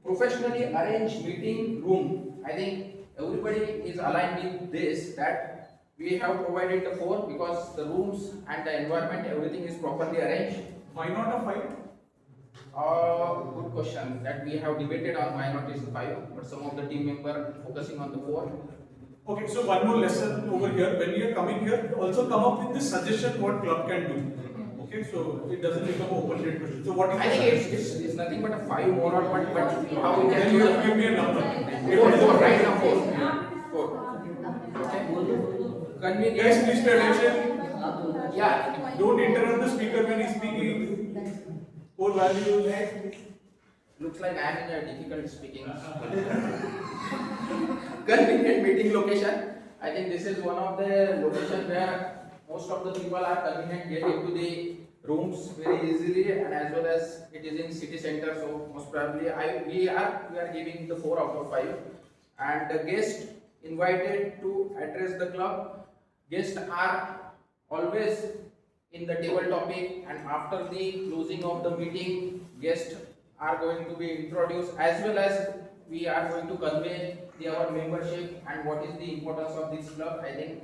Professionally arranged meeting room. I think everybody is aligned with this, that we have provided the 4 because the rooms and the environment, everything is properly arranged. Why not a 5? Good question. That we have debated on why not is 5, but some of the team member focusing on the 4. Okay, so one more lesson over here. When you are coming here, also come up with the suggestion what club can do. Okay, so it doesn't become an open-ended question. So what is I think it's nothing but a 5 more or what, but how we then can you have to give me a number. 4, right now 4. Okay. Convenient. Guys, please pay attention. Yeah. Don't interrupt the speaker when he's speaking. Core values. Looks like I am in a difficult speaking. Convenient meeting location. I think this is one of the locations where most of the people are convenient get into the rooms very easily, and as well as it is in city center. So most probably we are giving the 4 out of 5. And the guests invited to address the club. Guests are always in the table topic, and after the closing of the meeting, guests are going to be introduced, as well as we are going to convey our membership and what is the importance of this club. I think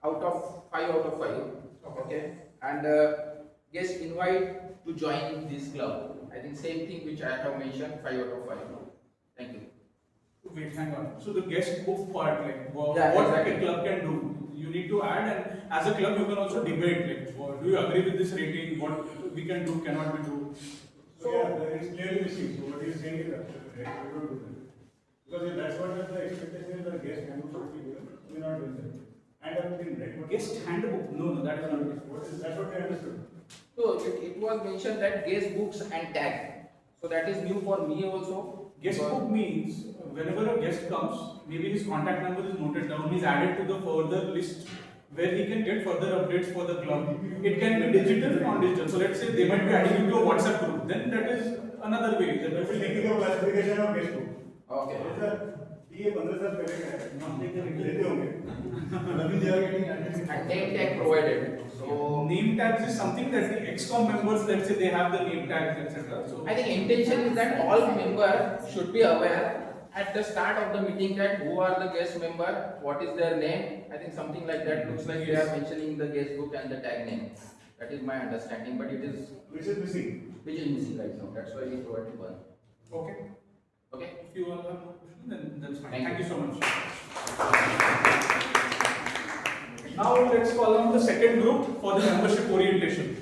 out of 5 out of 5. Okay. And guests invite to join this club. I think same thing which I have mentioned, 5 out of 5. Thank you. Wait, hang on. So the guest book part, like what exactly. a club can do, you need to add, and as a club you can also debate, like do you agree with this rating, what we can do, cannot we do. So yeah, it's clearly missing. So what he is saying is absolutely right. We don't do that. Because if that's what the expectation is, the guest handbook should be given. We're not doing that. And I'm thinking, right? What Guest handbook? No, that is not it. that's what they understood. So it was mentioned that guest books and tag. So that is new for me also. Guest book means whenever a guest comes, maybe his contact number is noted down, he's added to the further list where he can get further updates for the club. It can be digital or non-digital. So let's say they might be adding you to a WhatsApp group. Then that is another way. That will be taking the classification of guest book. Okay. ये 15 साल पहले का है नाम लेते होंगे अभी they are getting added. And name tag provided. So name tags is something that the ExCom members, let's say they have the name tags, etc. So I think intention is that all members should be aware at the start of the meeting that who are the guest member, what is their name. I think something like that looks like they are mentioning the guest book and the tag name. That is my understanding, but it is Which is missing. right now. That's why we provided 1. okay. Okay. If you all have no question, then that's fine. Thank Thank you. you so much. Now let's call on the second group for the membership orientation.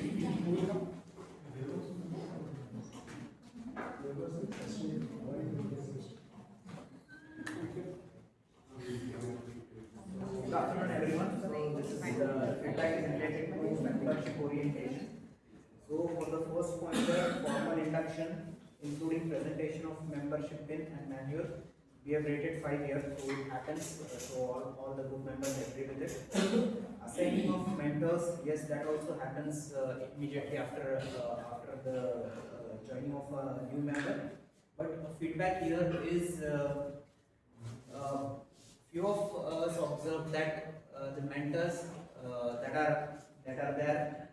Good afternoon, everyone. So this is membership orientation. So for the first pointer, formal induction, including presentation of membership pin and manual, we have rated 5 years, so it happens, so all the group members agree with it. Assigning of mentors, yes, that also happens immediately after the joining of a new member. But feedback here is few of us observed that the mentors that are there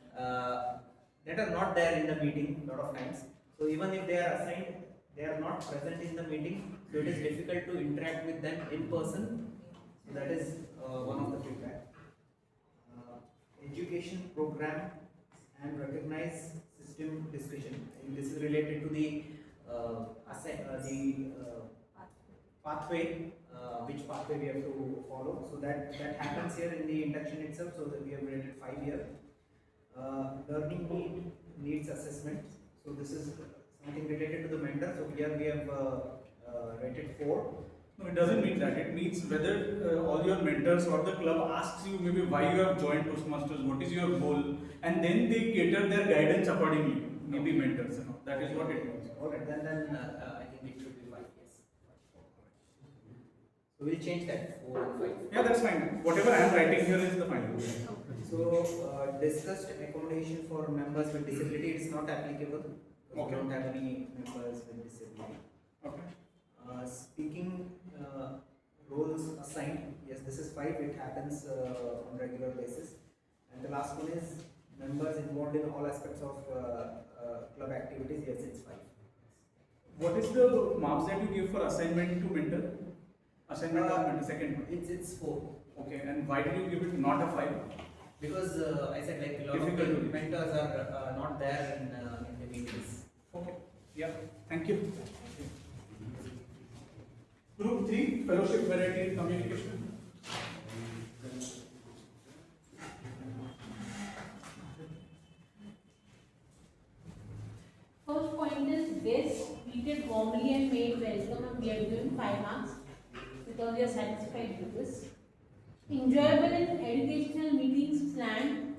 that are not there in the meeting lot of times. So even if they are assigned, they are not present in the meeting, so it is difficult to interact with them in person. So that is one of the feedback. Education program and recognize system discussion. And this is related to the pathway, which pathway we have to follow. So that happens here in the induction itself. So that we have rated 5 years. Learning needs assessment. So this is something related to the mentor. So here we have rated 4. No, it doesn't mean that. It means whether all your mentors or the club asks you maybe why you have joined Toastmasters, what is your goal, and then they cater their guidance accordingly. Maybe mentors, that is what it means. Alright, then I think it should be 5 years. So we'll change that 4 and 5. Yeah, that's fine. Whatever I am writing here is the final. So discussed accommodation for members with disability is not applicable. We don't have any members with disability. Okay. Speaking roles assigned, yes, this is 5. It happens on regular basis. And the last one is members involved in all aspects of club activities. Yes, it's 5. What is the marks that you give for assignment to mentor? Assignment of mentor, second one. It's 4. Okay, and why did you give it not a 5? Because I said like a lot of mentors are not there in the meetings. Okay. Yeah. Thank you. Group 3, Fellowship Variety in Communication. First point is guests greeted warmly and made welcome, and we have given 5 marks because we are satisfied with this. Enjoyable and educational meetings planned,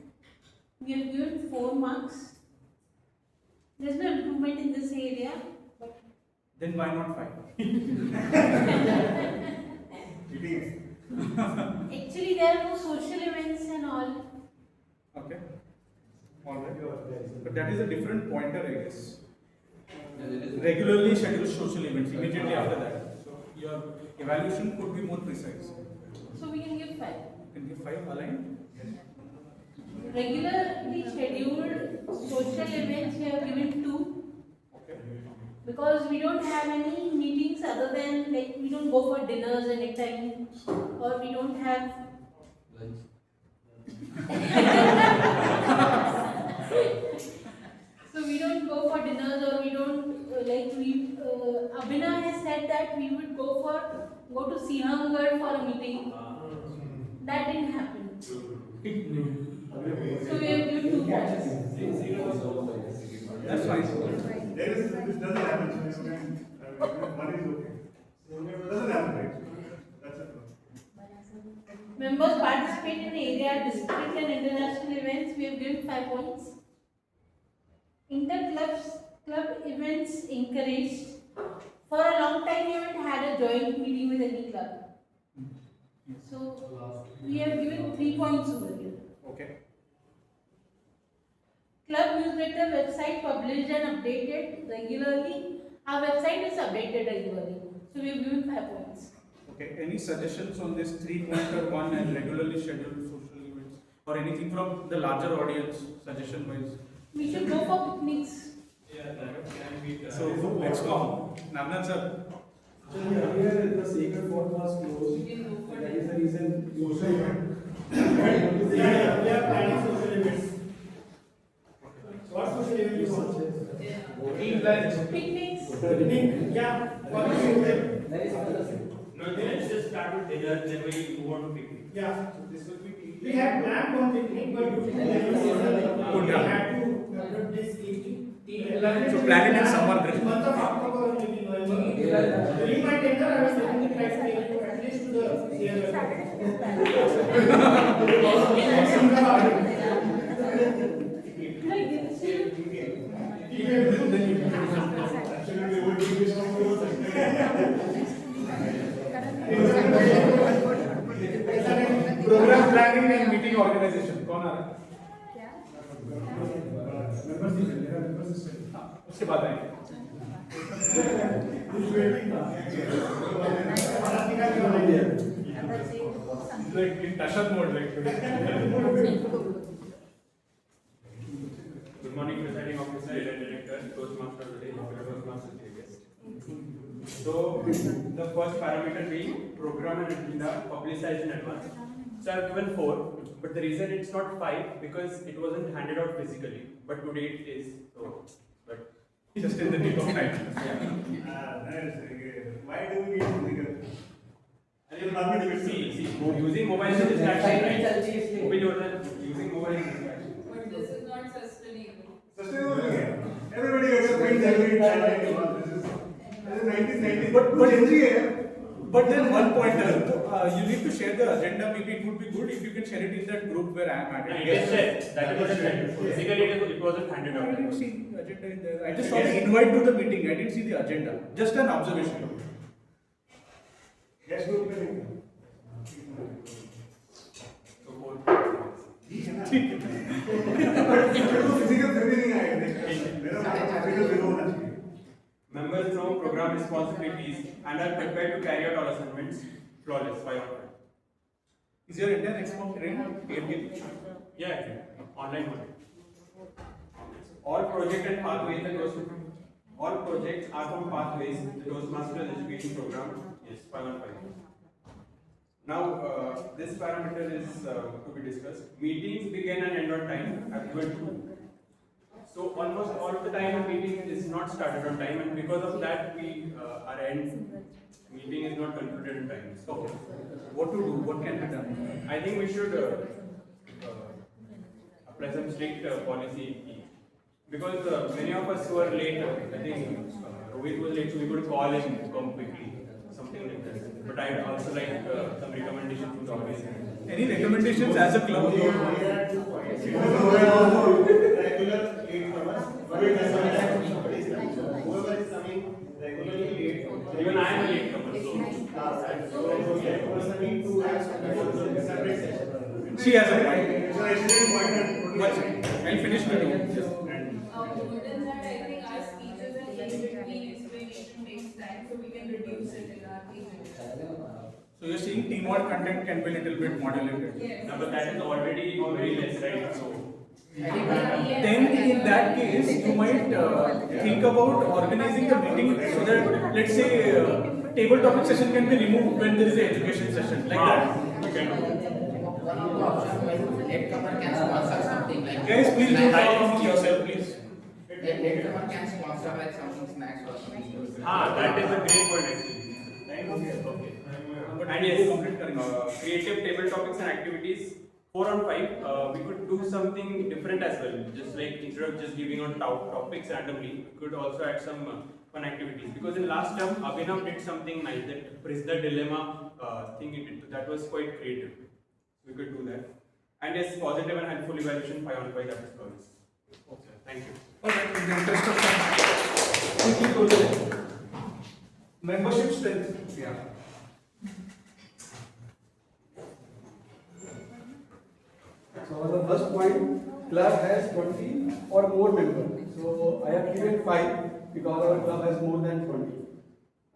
we have given 4 marks. There is no improvement in this area, but Then why not 5? actually there are no social events and all. Okay. Alright. But that is a different pointer, I guess. Regularly scheduled social events immediately after that. So your evaluation could be more precise. So we can give 5. You can give 5 aligned. Regularly scheduled social events we have given 2. Okay. Because we don't have any meetings other than like we don't go for dinners any time, or we don't have so we don't go for dinners, or we don't Abhinav has said that we would go to Sihamgarh for a meeting. That didn't happen. So we have given 2 points. That's fine. This doesn't happen, so you can, one is okay. It doesn't happen, right? That's it. Members participate in area, district and international events. We have given 5 points. Club events encouraged. For a long time, we haven't had a joint meeting with any club. So we have given 3 points over here. Okay. Club newsletter website published and updated regularly. Our website is updated regularly. So we have given 5 points. Okay. Any suggestions on this 3.1 and regularly scheduled social events, or anything from the larger audience suggestion wise? We should go for picnics. So let's go. Namnan sir. Actually, earlier the sacred fort was closed. That is the reason social event. We are planning social events. What social event you want? Picnics. Picnic, yeah. What is it? No, let's just start with dinner, then we move on to picnic. Yeah. So this will be We had planned one picnic, but due to the level we had to put this evening. So plan it in summer then. Month of October or maybe November. During my tenure, I was looking to try to take it at least to the CLF. Programme planning and meeting organisation कौन आ रहा है? उसके बाद आएंगे। Like in Tashat mode like today. Good morning, presiding officer, Area Director, Toastmaster today, Toastmaster guest. So, the first parameter being program and agenda publicized in advance. So, I've given 4, but the reason it's not 5 because it wasn't handed out physically, but today it is. So, but Just in the nick of time. Why do we need physical? See, using mobile is distraction, right? Open your using mobile is distraction. But this is not sustainable. Sustainable नहीं है. Everybody gets a print every time. This is 1990. But Gen Z है. But then one pointer, you need to share the agenda. Maybe it would be good if you can share it in that group where I am at. And it is shared. That is what I said. Physically, it wasn't handed I out. didn't see the agenda in there. I just saw the invite to the meeting. I didn't see the agenda. Just an observation. Yes, group में नहीं. Physical फिर भी नहीं आएगा. मेरा physical जरूर होना चाहिए. Members know program responsibilities and are prepared to carry out all assignments flawless 5 on 5. Is your Indian export trained? Yeah, online mode. All project and pathways all projects are from pathways. The Toastmasters education program is 5 on 5. Now, this parameter is to be discussed. Meetings begin and end on time. I've given 2. So almost all of the time a meeting is not started on time, and because of that our end meeting is not concluded in time. So what to do? What can be done? I think we should apply some strict policy, because many of us who are late, I think Rohit was late, so we could call him to come quickly, something like that. But I'd also like some recommendations from the organization. Any recommendations as a club? Regular 8 hours. Whoever is coming regularly late. Even I am a late comer, so. So that person need to have separate session. She has a point. I'll finish the two. More than that, I think our speeches and in-between explanation takes time, so we can reduce it in our team. So you're saying teamwork content can be a little bit modulated? Yes. No, but that is already very less, right? So. Then in that case, you might think about organizing the meeting so that, let's say, table topic session can be removed when there is an education session, like that. Okay. Latecomer can sponsor something like. Guys, please don't talk among yourself, please. Latecomer can sponsor like something snacks or something. That is a great point actually. Okay. And yes, creative table topics and activities. 4 on 5, we could do something different as well. Just like instead of just giving on topics randomly, we could also add some fun activities. Because in last term, Abhinav did something nice, that Prisda dilemma thing he did. That was quite creative. We could do that. And yes, positive and helpful evaluation 5 on 5, that is flawless. Okay, thank you. Alright, in the interest of time, quickly go there. Membership strength. Yeah. So the first point, club has 20 or more members. So I have given 5 because our club has more than 20.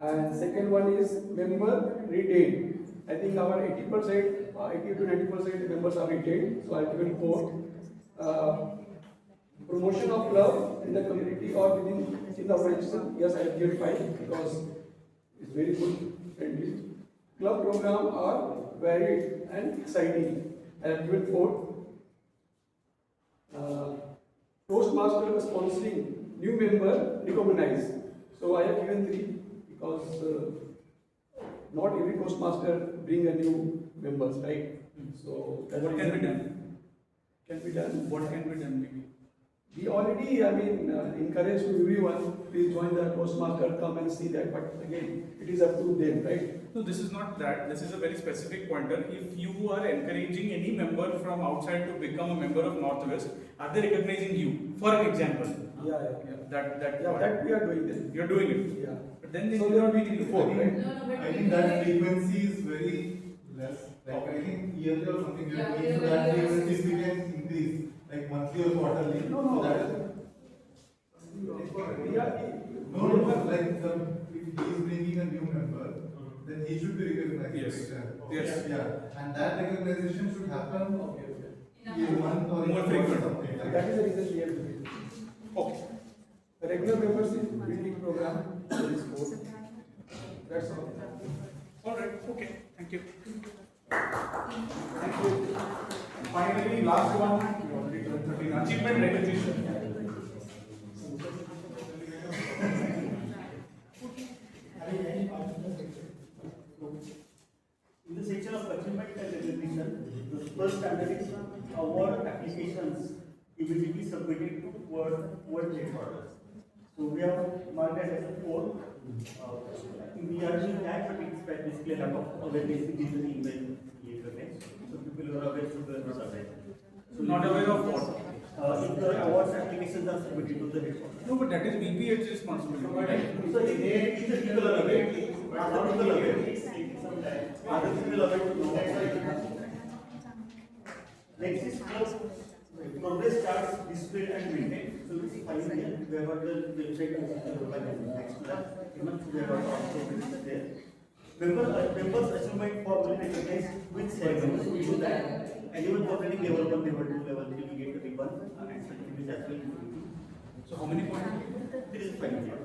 And second one is member retained. I think our 80% to 90% members are retained. So I have given 4. Promotion of club in the community or within the organization. Yes, I have given 5 because it's very good friendly. Club program are varied and exciting. I have given 4. Toastmaster sponsoring new member recognized. So I have given 3 because not every Toastmaster bring a new members, right? So What can be done? Can be done. What can be done maybe? We already, encourage to everyone please join the Toastmaster, come and see that. But again, it is up to them, right? No, this is not that. This is a very specific pointer. If you are encouraging any member from outside to become a member of Northwest, are they recognizing you? For an example. Yeah. That we are doing this. You're doing it. Yeah. But then they So will there not will be be before, right? I think that frequency is very less. Like I think yearly or something you are doing, so that frequency if we can increase, like monthly or quarterly. No. So that is. No, like if he is bringing a new member, then he should be recognized. Yes. Yes. Yeah, and that recognition should happen in a month or More frequent. something like That is the reason we are doing it. Okay. The regular membership building program, there is 4. That's all. All right. Okay. Thank you. Thank you. Finally, last one, we already done 13, achievement recognition. In the section of achievement and recognition, the first standard is award applications immediately submitted to World Trade Orders. So we have marked as a 4. We are doing that, but it's basically a lack of awareness in the email interface. So people are aware, so they are not aware. So Not aware of what? If the awards applications are submitted to the headquarters. No, but that is VPH's responsibility. So if the people are aware, not people are aware. Other people are aware to know. Next is progress charts displayed and maintained. So it's 5 here. We have got the website next to that. We have got also there. Members achievement for recognized with ceremony. So we do that. And even for training level 1, level 2, level 3, we get the ribbon and certificate as well. So how many points? There is 5 here.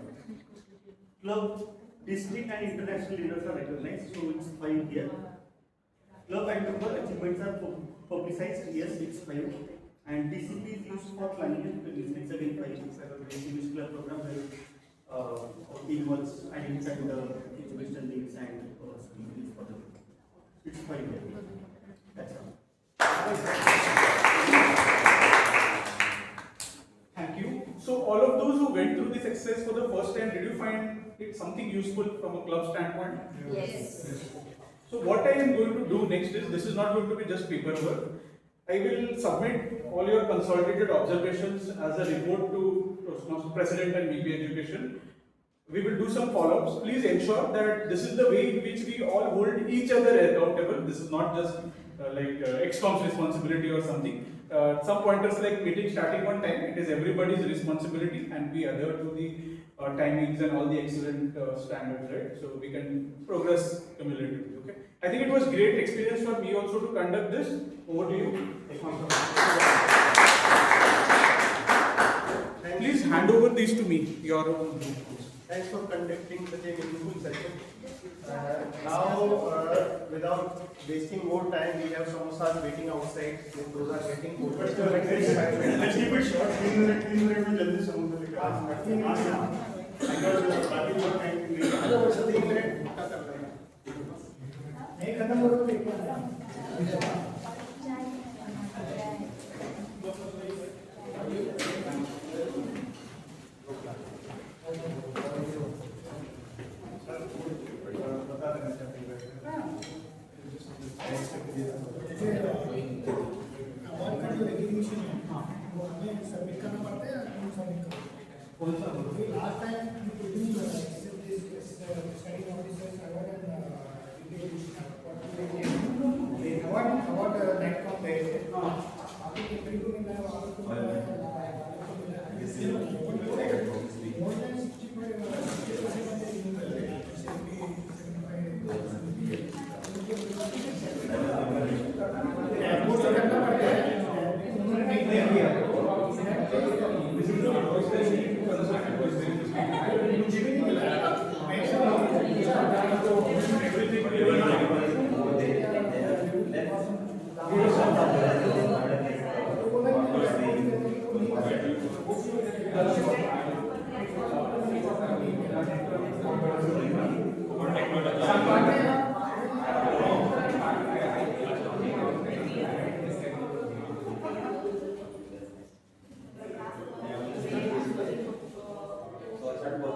Club, district and international leaders are recognized, so it's 5 here. Club and member achievements are publicized, yes, it's 5. And DCP is used for planning and recognition, it's again 5. DCP club program where equals identifying the education needs and needs for them. It's 5 here. That's all. Thank you. So all of those who went through this exercise for the first time, did you find it something useful from a club standpoint? Yes. So what I am going to do next is, this is not going to be just paperwork. I will submit all your consolidated observations as a report to Toastmasters President and VP Education. We will do some follow-ups. Please ensure that this is the way in which we all hold each other accountable. This is not just ExCom's responsibility or something. Some pointers like meeting starting on time, it is everybody's responsibility, and we adhere to the timings and all the excellent standards, right? So we can progress cumulatively, okay? I think it was great experience for me also to conduct this. Over to you. Please hand over these to me, your own. Thanks for conducting such a meaningful session. Now, without wasting more time, we have samosas waiting outside. Those are getting cold. Let's keep it short. 3 minutes में जल्दी समोसा लेकर आ बाकी लोग time नहीं है। 3 minute मोटा कर रहे हैं। नहीं खत्म हो तो लेके आना। सबमिट करना पड़ता है सबमिट करो कौन सा last time study officers award net com पे आपकी इंटरव्यू में मैं more than 50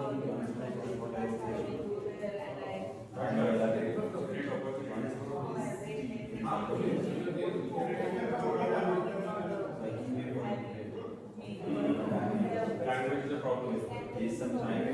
Language is a problem. There's some time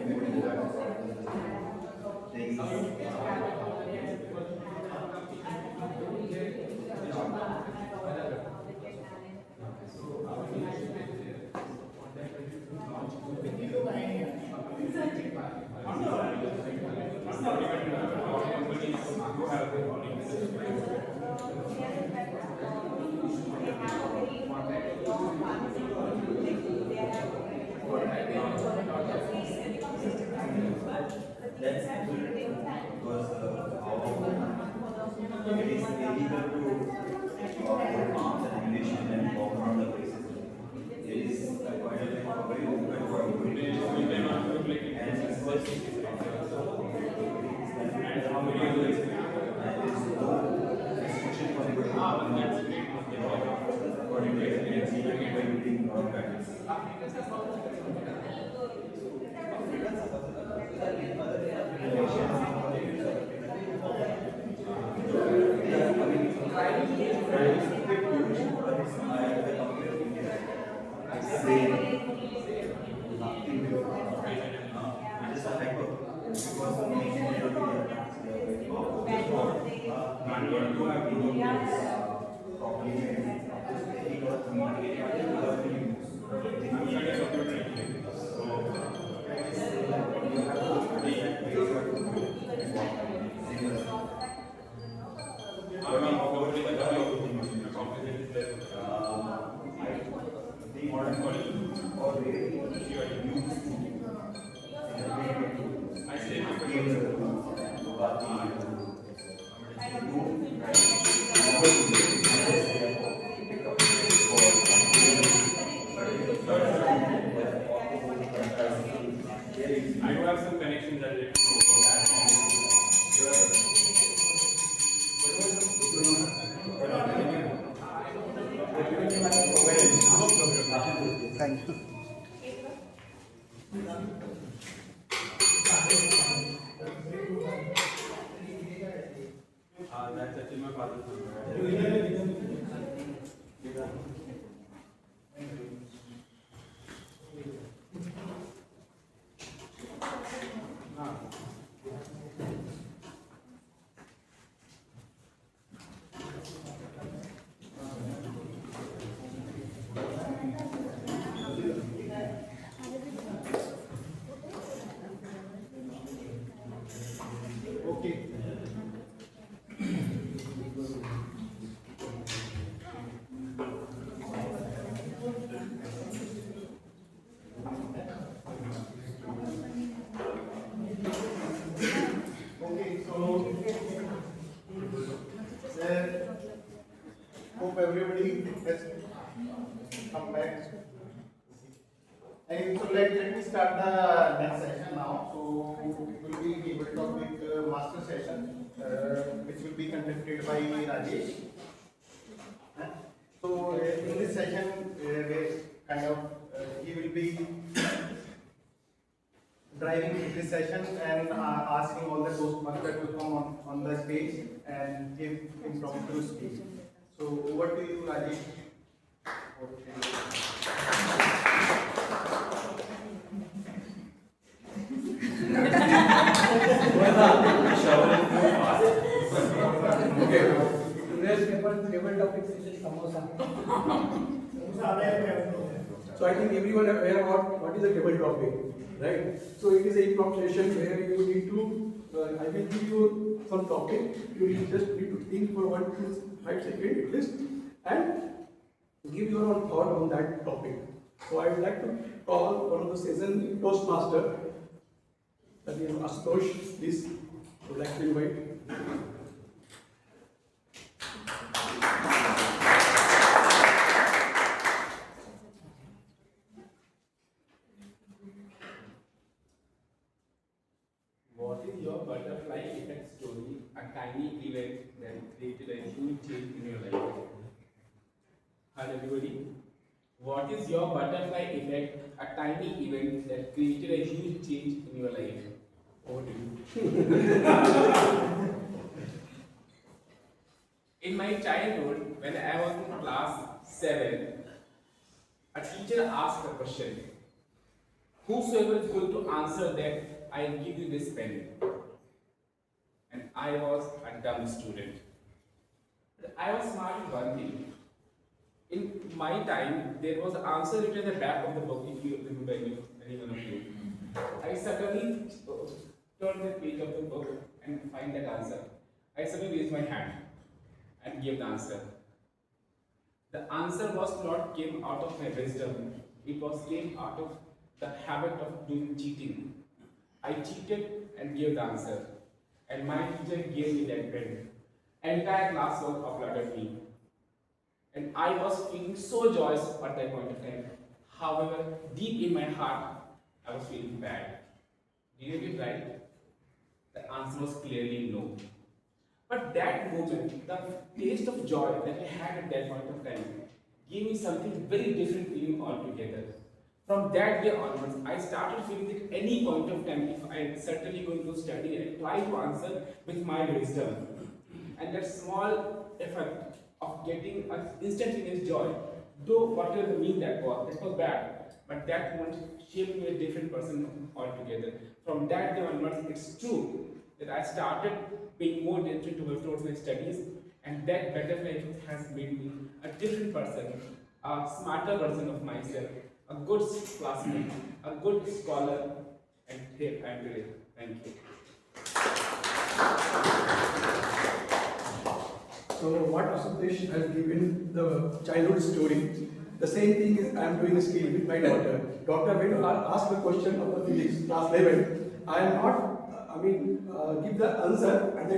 That's because it is illegal to put arms and ammunition and walk around the places. It is quite a very open for and how many of those there is no restriction for the according to experience, you can by reading or guidance. I do have some connections that it Thank you. that's actually my father's number. Okay. Okay, so hope everybody has come back. And so let me start the next session now. So it will be table topic master session, which will be conducted by Rajesh. So in this session, kind of he will be driving this session and asking all the Toastmasters to come on the stage and give impromptu speech. So over to you, Rajesh. Okay. Today's table topic is samosa. So I think everyone aware what is a table topic, right? So it is a prompt session where you need to, I will give you some topic, you just need to think for 1 to 5 seconds at least and give your own thought on that topic. So I would like to call one of the seasoned Toastmaster, that is Ashutosh, please, I would like to invite. What is your butterfly effect story, a tiny event that created a huge change in your life? Hi everybody. What is your butterfly effect, a tiny event that created a huge change in your life? Over to you. In my my childhood, when I was in class 7, a teacher asked a question. Whosoever is going to answer that, I will give you this pen. And I was a dumb student. But I was smart in one thing. In my time, there was an answer written at the back of the book, if you remember any one of you. I suddenly turned the page of the book and find that answer. I suddenly raised my hand and gave the answer. The answer was not came out of my wisdom. It was came out of the habit of doing cheating. I cheated and gave the answer. And my teacher gave me that pen. Entire class was applauded me. And I was feeling so joyous at that point of time. However, deep in my heart, I was feeling bad. Did I get right? The answer was clearly no. But that moment, the taste of joy that I had at that point of time, gave me something very different feeling altogether. From that day onwards, I started feeling that any point of time, if I am certainly going to study, I try to answer with my wisdom. And that small effort of getting an instantaneous joy, though whatever the mean that was bad. But that moment shaped me a different person altogether. From that day onwards, it's true that I started paying more attention towards my studies, and that butterfly effect has made me a different person, a smarter version of myself, a good classmate, a good scholar, and here I am today. Thank you. So what Asudesh has given the childhood story, the same thing is I am doing a skill with my daughter. Daughter, when you ask the question of the physics class level, I am not, give the answer at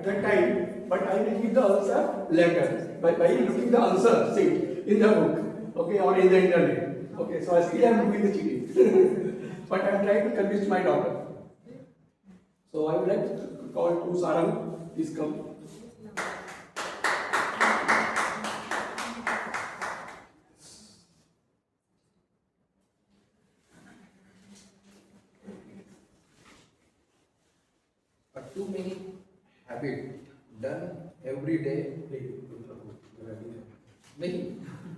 that time, but I will give the answer later by looking the answer sheet in the book, okay, or in the internet. Okay, so I still am doing the cheating, but I am trying to convince my daughter. So I would like to call to Sarang, please come. A 2-minute habit done every day.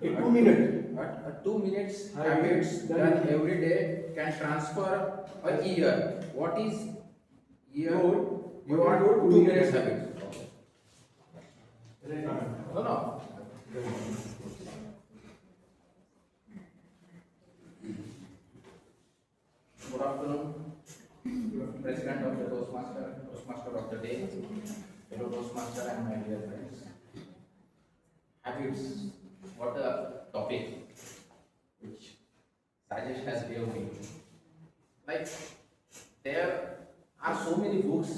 In 2 minutes. A 2 minutes habits done every day can transfer a year. What is year? You want 2 minutes habit. No. Good afternoon, President of the Toastmaster of the day, fellow Toastmaster and my dear friends. Habits, what a topic which Sajesh has given me. Like, there are so many books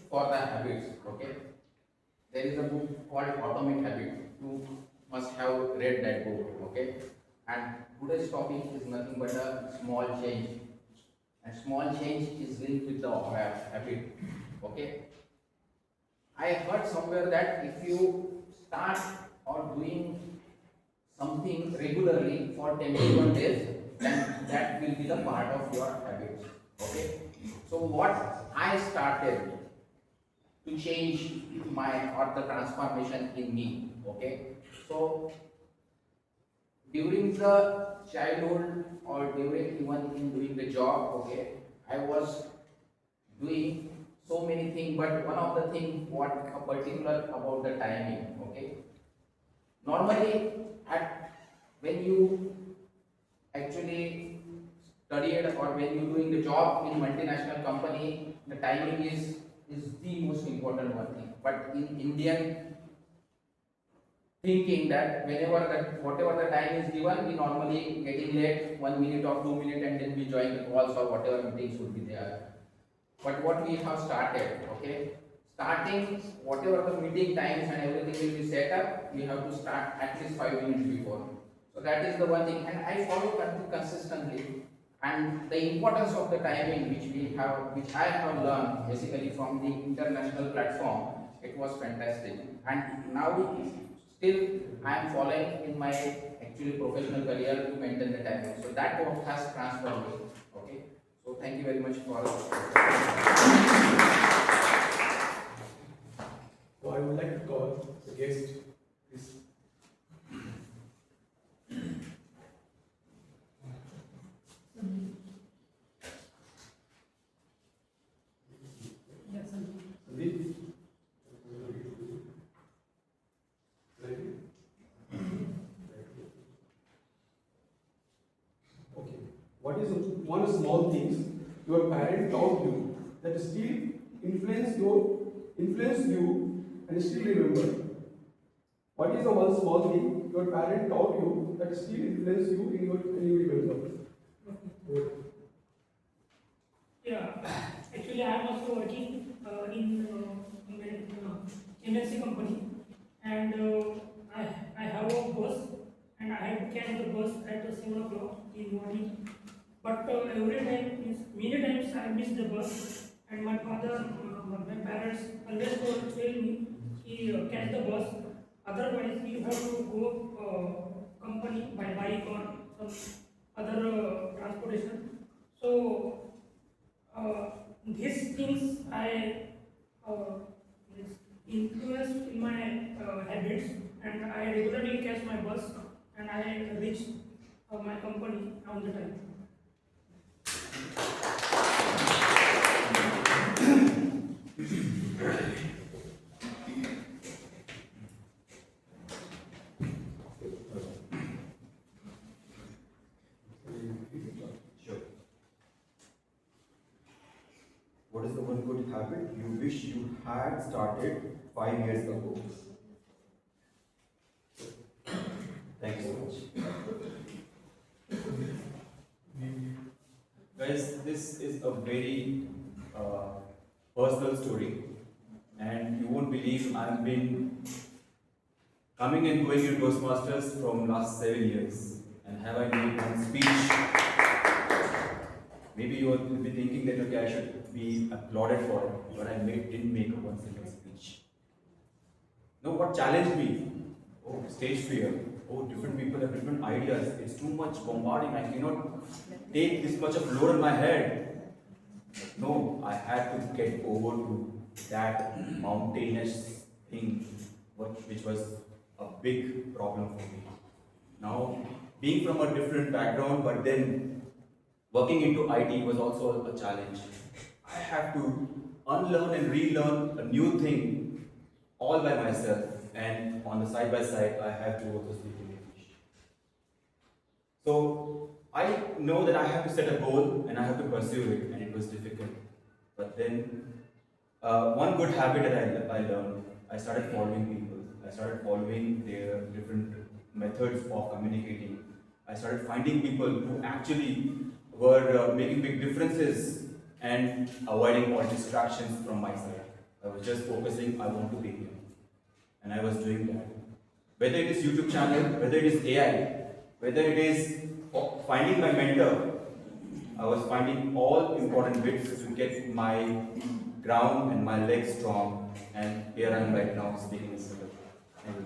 for the habits, okay? There is a book called Atomic Habit. You must have read that book, okay? And today's topic is nothing but a small change. And small change is linked with the habit, okay? I heard somewhere that if you start or doing something regularly for 21 days, then that will be the part of your habits, okay? So what I started to change the transformation in me, okay? So during the childhood or during even in doing the job, okay, I was doing so many things, but one of the things what a particular about the timing, okay? Normally when you actually studied or when you doing the job in multinational company, the timing is the most important one thing. But in Indian thinking that whatever the time is given, we normally getting late 1 minute or 2 minutes and then we join the calls or whatever meetings would be there. But what we have started, okay, starting whatever the meeting times and everything will be set up, we have to start at least 5 minutes before. So that is the one thing, and I follow consistently. And the importance of the timing which I have learned basically from the international platform, it was fantastic. And now still I am following in my actually professional career to maintain the timing. So that work has transformed me. Okay. So thank you very much for. So I would like to call guest, please. Yes, sir. Sandeep? Okay. What is one small thing your parent taught you that still influence you and still remember? What is the one small thing your parent taught you that still influence you and you remember? Yeah, actually I am also working in MNC company, and I have a bus, and I have to catch the bus at 7 o'clock in morning. But every time, many times I miss the bus, and my father, my parents always tell me, catch the bus. Otherwise, you have to go company by bike or some other transportation. So these things I influenced in my habits, and I regularly catch my bus, and I reach my company on the time. Sure. What is the one good habit you wish you had started 5 years ago? Thank you so much. Guys, this is a very personal story, and you won't believe I've been coming and going in Toastmasters from last 7 years, and have I made one speech? Maybe you will be thinking that okay, I should be applauded for it, but didn't make a one single speech. No, what challenged me? Oh, stage fear. Oh, different people have different ideas. It's too much bombarding. I cannot take this much of load on my head. No, I had to get over to that mountainous thing, which was a big problem for me. Now, being from a different background, but then working into IT was also a challenge. I have to unlearn and relearn a new thing all by myself, and on the side by side, I have to also speak in English. So I know that I have to set a goal and I have to pursue it, and it was difficult. But then, one good habit that I learned, I started following people. I started following their different methods of communicating. I started finding people who actually were making big differences and avoiding all distractions from my side. I was just focusing, I want to be here. And I was doing that. Whether it is YouTube channel, whether it is AI, whether it is finding my mentor, I was finding all important bits to get my ground and my legs strong. And here I am right now speaking in Singapore. Thank you.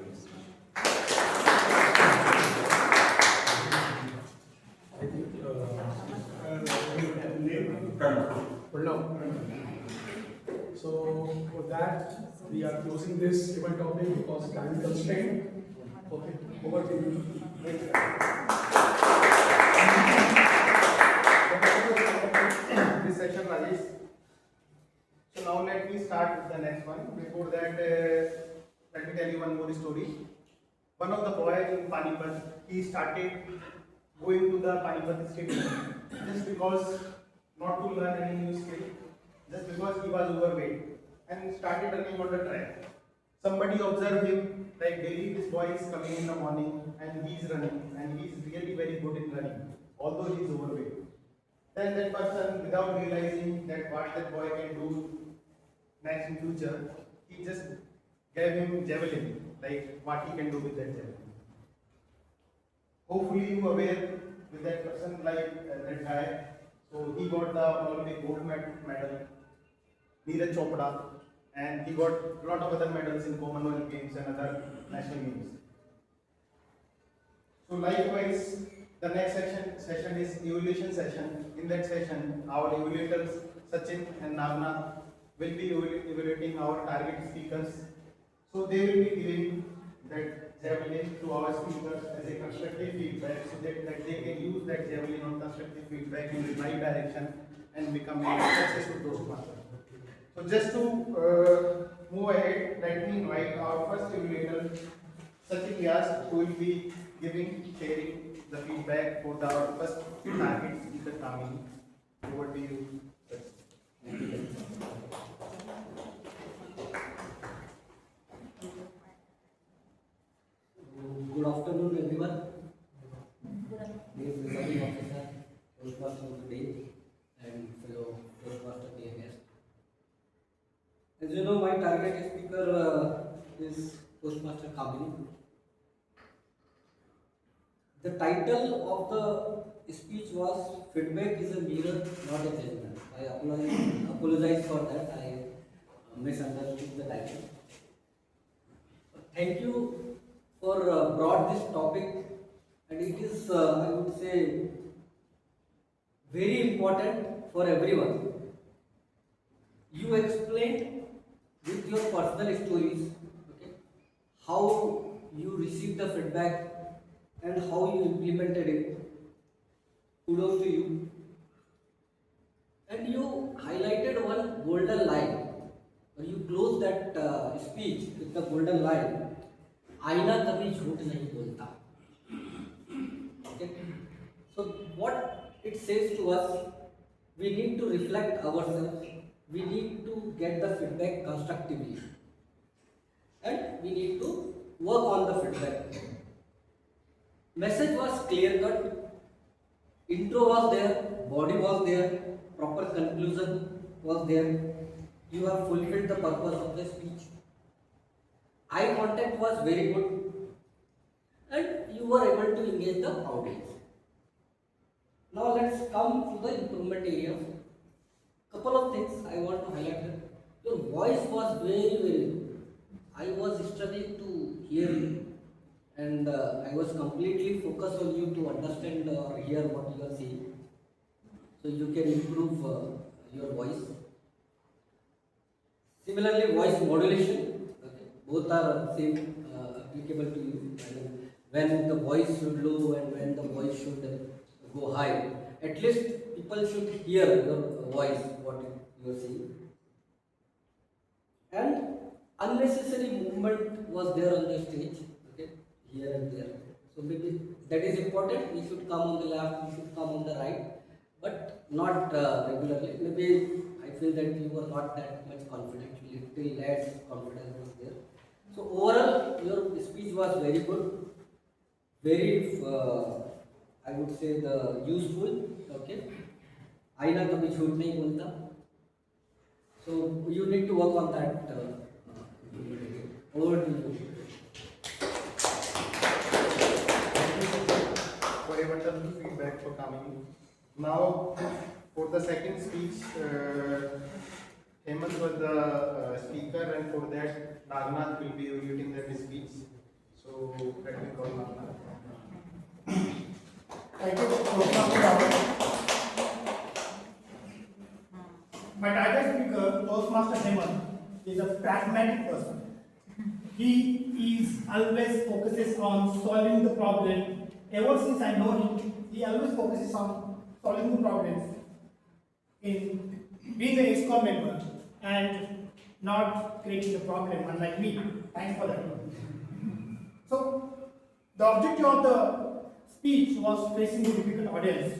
So for that, we are closing this event topic because time constraint. Okay, over to you. This session, Rajesh. So now let me start with the next one. Before that, let me tell you one more story. One of the boys in Panipat, he started going to the Panipat stadium just because not to learn any new skill, just because he was overweight and started running on the track. Somebody observed him, like daily this boy is coming in the morning and he is running, and he is really very good in running, although he is overweight. Then that person, without realizing that what that boy can do next in future, he just gave him javelin, like what he can do with that javelin. Hopefully you aware with that person, like that guy. So he got the Olympic gold medal, Neeraj Chopra, and he got a lot of other medals in Commonwealth Games and other national games. So likewise, the next session is evaluation session. In that session, our evaluators Sachin and Navna will be evaluating our target speakers. So they will be giving that javelin to our speakers as a constructive feedback, so that they can use that javelin on constructive feedback in the right direction and become a successful Toastmaster. So just to move ahead, let me invite our first simulator, Sachin Vyas, who will be sharing the feedback for our first target speaker Kamini. Over to you, Sachin. Good afternoon, everyone. Dear presiding officer, Toastmaster of the day, and fellow Toastmaster dear guest. As you know, my target speaker is Toastmaster Kamini. The title of the speech was "Feedback is a mirror, not a judgment." I apologize for that. I misunderstood the title. Thank you for brought this topic, and it is I would say very important for everyone. You explained with your personal stories, okay, how you received the feedback and how you implemented it. Kudos to you. And you highlighted one golden line, or you closed that speech with the golden line. आईना कभी झूठ नहीं बोलता. Okay? So what it says to us, we need to reflect ourselves, we need to get the feedback constructively, and we need to work on the feedback. Message was clear cut, intro was there, body was there, proper conclusion was there. You have fulfilled the purpose of the speech. Eye contact was very good, and you were able to engage the audience. Now let's come to the improvement areas. Couple of things I want to highlight here. Your voice was very good. I was struggling to hear you, and I was completely focused on you to understand or hear what you are saying. So you can improve your voice. Similarly, voice modulation. Both are same applicable to you. When the voice should low and when the voice should go high, at least people should hear your voice, what you are saying. And unnecessary movement was there on the stage, okay, here and there. So maybe that is important. We should come on the left, we should come on the right, but not regularly. Maybe I feel that you were not that much confident, little less confidence was there. So overall, your speech was very good, very I would say the useful. Okay, आईना कभी झूठ नहीं बोलता. So you need to work on that. Over to you. For a wonderful feedback for Kamini. Now, for the second speech, Hemant was the speaker, and for that, Nagnath will be reviewing that speech. So, let me call Nagnath. Thank you. My target speaker, Toastmaster Hemant, is a pragmatic person. He is always focuses on solving the problem. Ever since I know him, he always focuses on solving the problems in being an EXCOM member and not creating the problem, unlike me. Thanks for that. So, the objective of the speech was facing the difficult audience.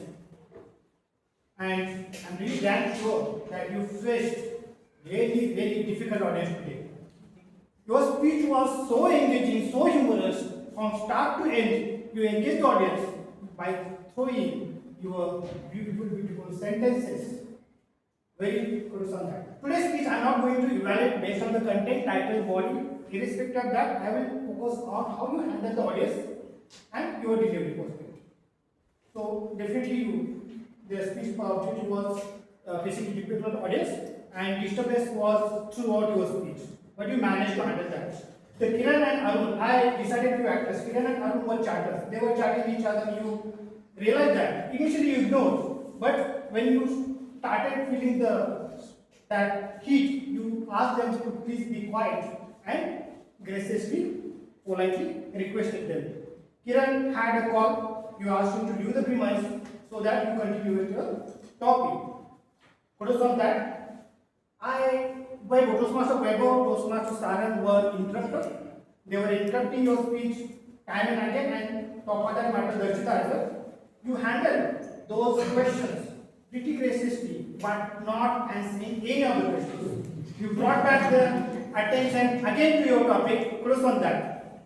And I'm really damn sure that you faced really, very difficult audience today. Your speech was so engaging, so humorous, from start to end. You engaged the audience by throwing your beautiful, beautiful sentences. Very good on that. Today's speech, I'm not going to evaluate based on the content, title, body. Irrespective of that, I will focus on how you handle the audience and your delivery perspective. So definitely, the speech objective was facing difficult audience, and disturbance was throughout your speech. But you managed to handle that. The Kiran and Arun, I decided to act as Kiran and Arun were chatters. They were chatting each other. You realized that. Initially you ignored, but when you started feeling that heat, you asked them to please be quiet, and graciously, politely requested them. Kiran had a call. You asked him to leave the premise so that you continue with your topic. What is on that? By Toastmaster Vaibhav, Toastmaster Sarang were interrupted. They were interrupting your speech time and again, and top of that matter, Darshita as well. You handled those questions pretty graciously, but not answering any of the questions. You brought back the attention again to your topic. Close on that.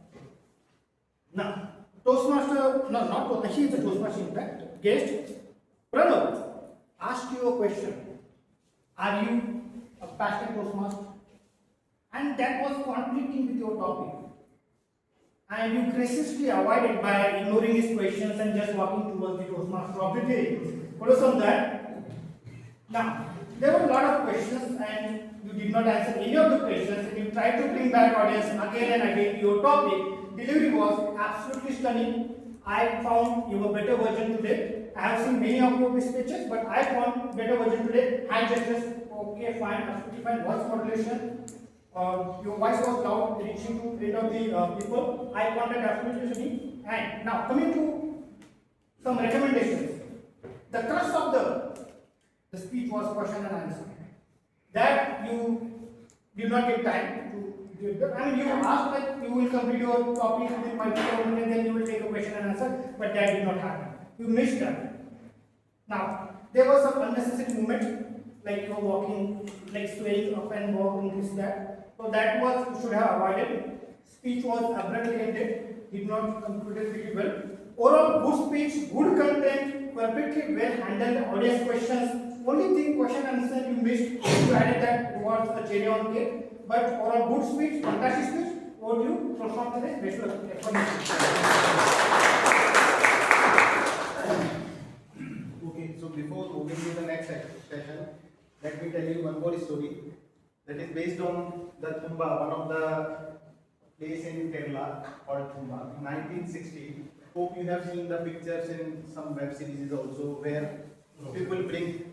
Now, Toastmaster, no, not Toastmaster, he is a Toastmaster in fact, guest, Pranav, asked you a question. Are you a passionate Toastmaster? And that was conflicting with your topic. And you graciously avoided by ignoring his questions and just walking towards the Toastmaster of the day. Close on that. Now, there were a lot of questions and you did not answer any of the questions and you tried to bring back audience again and again to your topic. Delivery was absolutely stunning. I found you a better version today. I have seen many of your speeches, but I found better version today. Hand gestures, okay, fine, absolutely fine. Voice modulation, your voice was loud, reaching to end of the people. Eye contact, absolutely stunning. And now coming to some recommendations. The thrust of the speech was question and answer. That you did not get time to give the, I mean, you asked that you will complete your topic within 5 minutes and then you will take a question and answer, but that did not happen. You missed that. Now, there was some unnecessary movement, like you were walking, like swaying up and walking this, that. So that was, you should have avoided. Speech was abruptly ended, did not conclude pretty well. Overall, good speech, good content, perfectly well handled, audience questions. Only thing, question and answer you missed, you added that towards a cherry on cake. But overall, good speech, fantastic speech. Over to you, perform the rest of the Okay, so before moving to the next session, let me tell you one more story that is based on the Thumba, one of the place in Kerala called Thumba. In 1960, hope you have seen the pictures in some web series also where people bring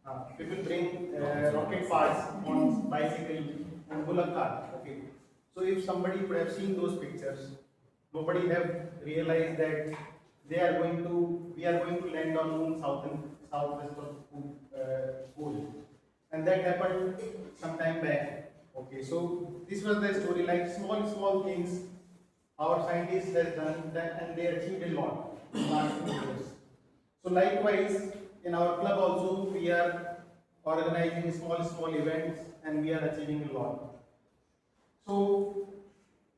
rocket parts on bicycle and bullock cart. Okay, so if somebody could have seen those pictures, nobody have realized that we are going to land on moon southwest of pole, and that happened some time back. Okay, so this was the story, like small things our scientists have done that, and they achieved a lot in last few years. So likewise, in our club also we are organizing small events and we are achieving a lot. So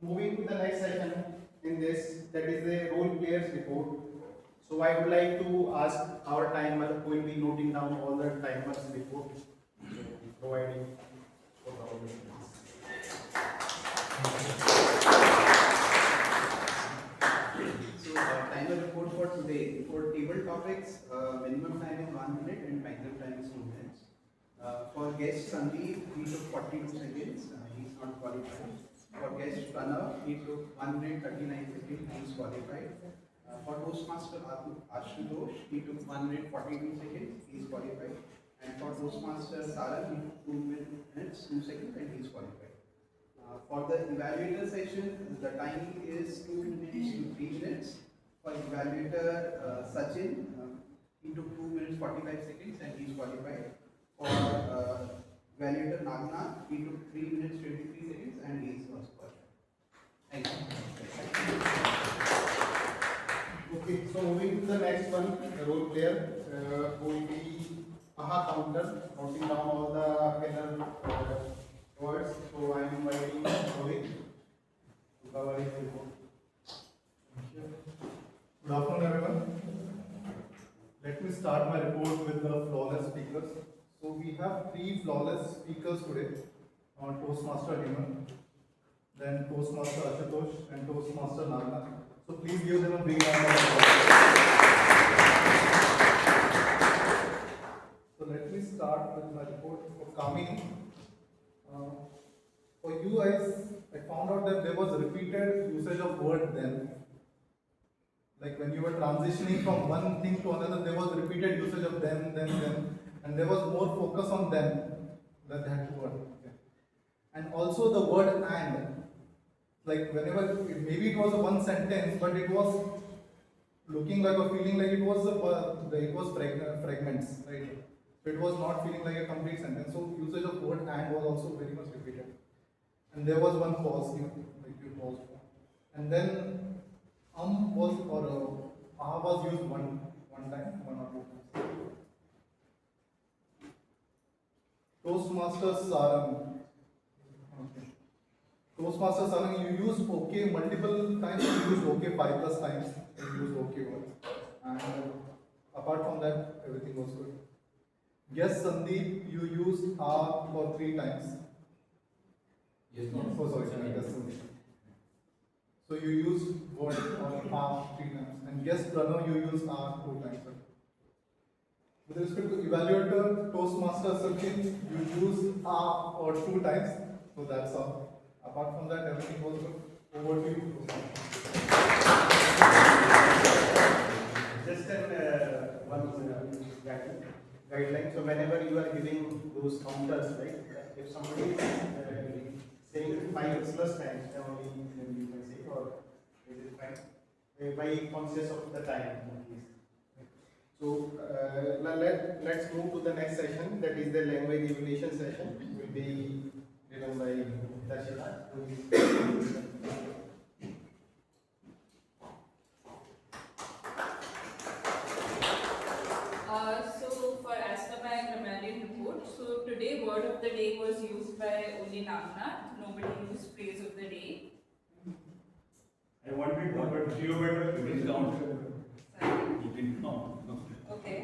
moving to the next session in this, that is the role players report. So I would like to ask our timer who will be noting down all the timers report, providing for the audience. So timer report for today. For table topics, minimum time is 1 minute and maximum time is 2 minutes. For guest Sandeep, he took 42 seconds. He is not qualified. For guest Pranav, he took 1 minute 39 seconds. He is qualified. For Toastmaster Ashutosh, he took 1 minute 42 seconds. He is qualified. And for Toastmaster Sarah, he took 2 minutes 2 seconds and he is qualified. For the evaluator session, the time is 2 minutes to 3 minutes. For evaluator Sachin, he took 2 minutes 45 seconds and he is qualified. For evaluator Nagna, he took 3 minutes 23 seconds and he is also qualified. Thank you. Okay, so moving to the next one, the role player who will be Aha Counter, noting down all the killer words. So I am inviting Rohit to cover his report. Good afternoon, everyone. Let me start my report with the flawless speakers. So we have 3 flawless speakers today on Toastmaster Demon, then Toastmaster Ashutosh and Toastmaster Nagna. So please give them a big round of applause. So let me start with my report for Kamini. For you guys, I found out that there was repeated usage of word then. Like when you were transitioning from one thing to another, there was repeated usage of them, and there was more focus on them than that word. Okay. And also the word and. like whenever, maybe it was a one sentence, but it was looking like or feeling like it was fragments, right? So it was not feeling like a complete sentence. So usage of word and was also very much repeated. And there was one pause, like you paused for. And then was or was used one time, one or two times. Toastmasters Sarang. Okay. Toastmasters Sarang, you use okay multiple times, you use okay 5+ times, you use okay once. And apart from that, everything was good. Yes, Sandeep, you used for 3 times. Yes, Oh, sorry, yes, Sandeep. So you used word or 3 times. And yes, Pranav, you used 2 times. With respect to evaluator, Toastmaster Sachin, you use or 2 times. So that's all. Apart from that, everything was good. Over to you. Just one guideline. So whenever you are giving those counters, right? If somebody is saying 5+ times, then only you can say, or is it fine? By conscious of the time. So let's move to the next session. That is the language evaluation session. Will be given by Darshita. So for as per my grammarian report, so today word of the day was used by only Namnath. Nobody used phrase of the day. I wanted one, but you better count. Okay.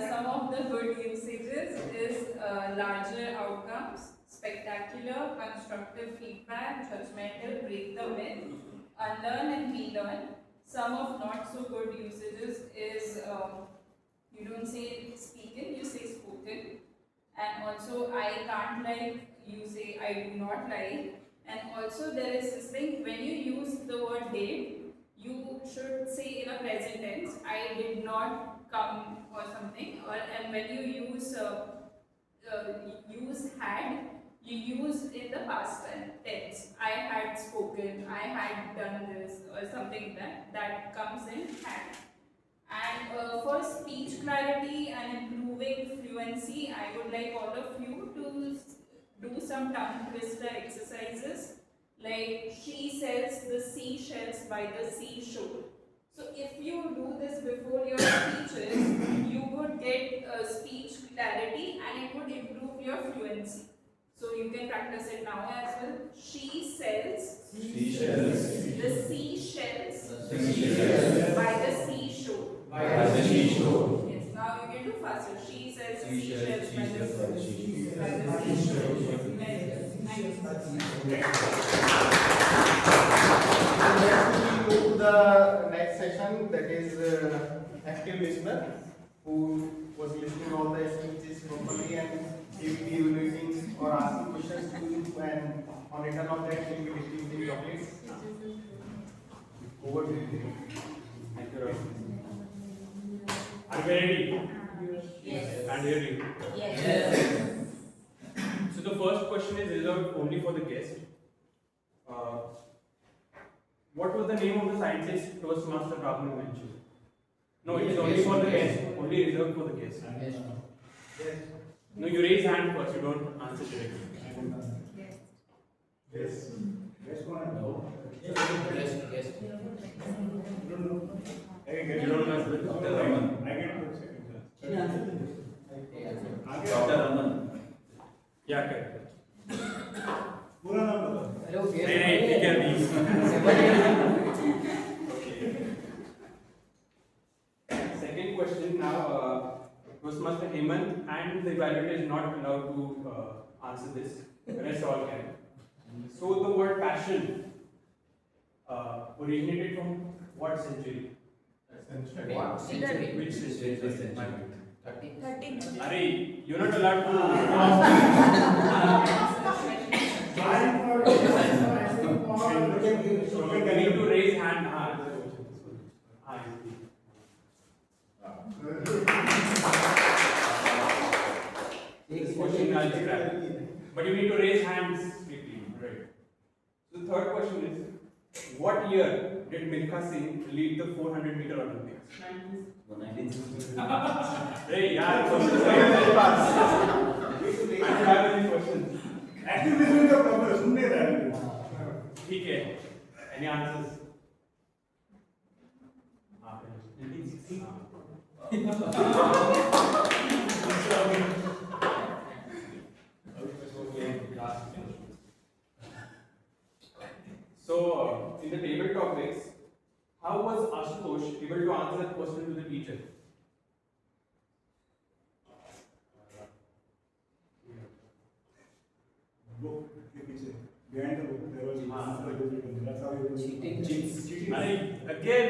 Some of the good usages is larger outcomes, spectacular, constructive feedback, judgmental, break the myth, unlearn and relearn. Some of not so good usages is you don't say speaking, you say spoken. And also I can't like, you say I do not like. And also there is this thing, when you use the word did, you should say in a present tense, I did not come or something. And when you use had, you use in the past tense. I had spoken, I had done this, or something that comes in had. And for speech clarity and improving fluency, I would like all of you to do some tongue twister exercises. Like, she sells the seashells by the seashore. So if you do this before your speeches, you would get speech clarity and it would improve your fluency. So you can practice it now as well. She sells the seashells by the seashore. Yes, now you can do faster. She sells seashells by the seashore. Next we go to the next session, that is active listener, who was listening all the speeches properly and he will be evaluating or asking questions to you, and on return of that he will be receiving chocolates. Over to you. Thank you, Ravi. Are you ready? Yes. And hear you? Yes. So the first question is reserved only for the guest. What was the name of the scientist Toastmaster Brahman mentioned? No, it is only for the guest. Only reserved for the guest. Yes. No, you raise hand first. You don't answer directly. Yes. No. Yes. You don't know as well. Dr. Raman. I get the second chance. Dr. Raman. Yeah, correct. पूरा नाम बताओ. नहीं, ठीक है, please. Second question now. Toastmaster Hemant and the evaluator is not allowed to answer this. The rest all can. So the word passion originated from what century? What? Century. Which century? 13. Arey, you're not allowed to. You need to raise hand. This question I'll scrap. But you need to raise hands quickly, right? So So third question is, what year did Milkha Singh lead the 400-meter Olympics? 1960. Hey, yaar, questions very fast. I don't have any questions. Active listening का problem सुनने रहा ठीक है. Any answers? So, in the tabletop race, how was Ashutosh able to answer that question to the teacher? book के पीछे behind the book there was an answer that was written. That's how you will Cheating. Cheating. Again.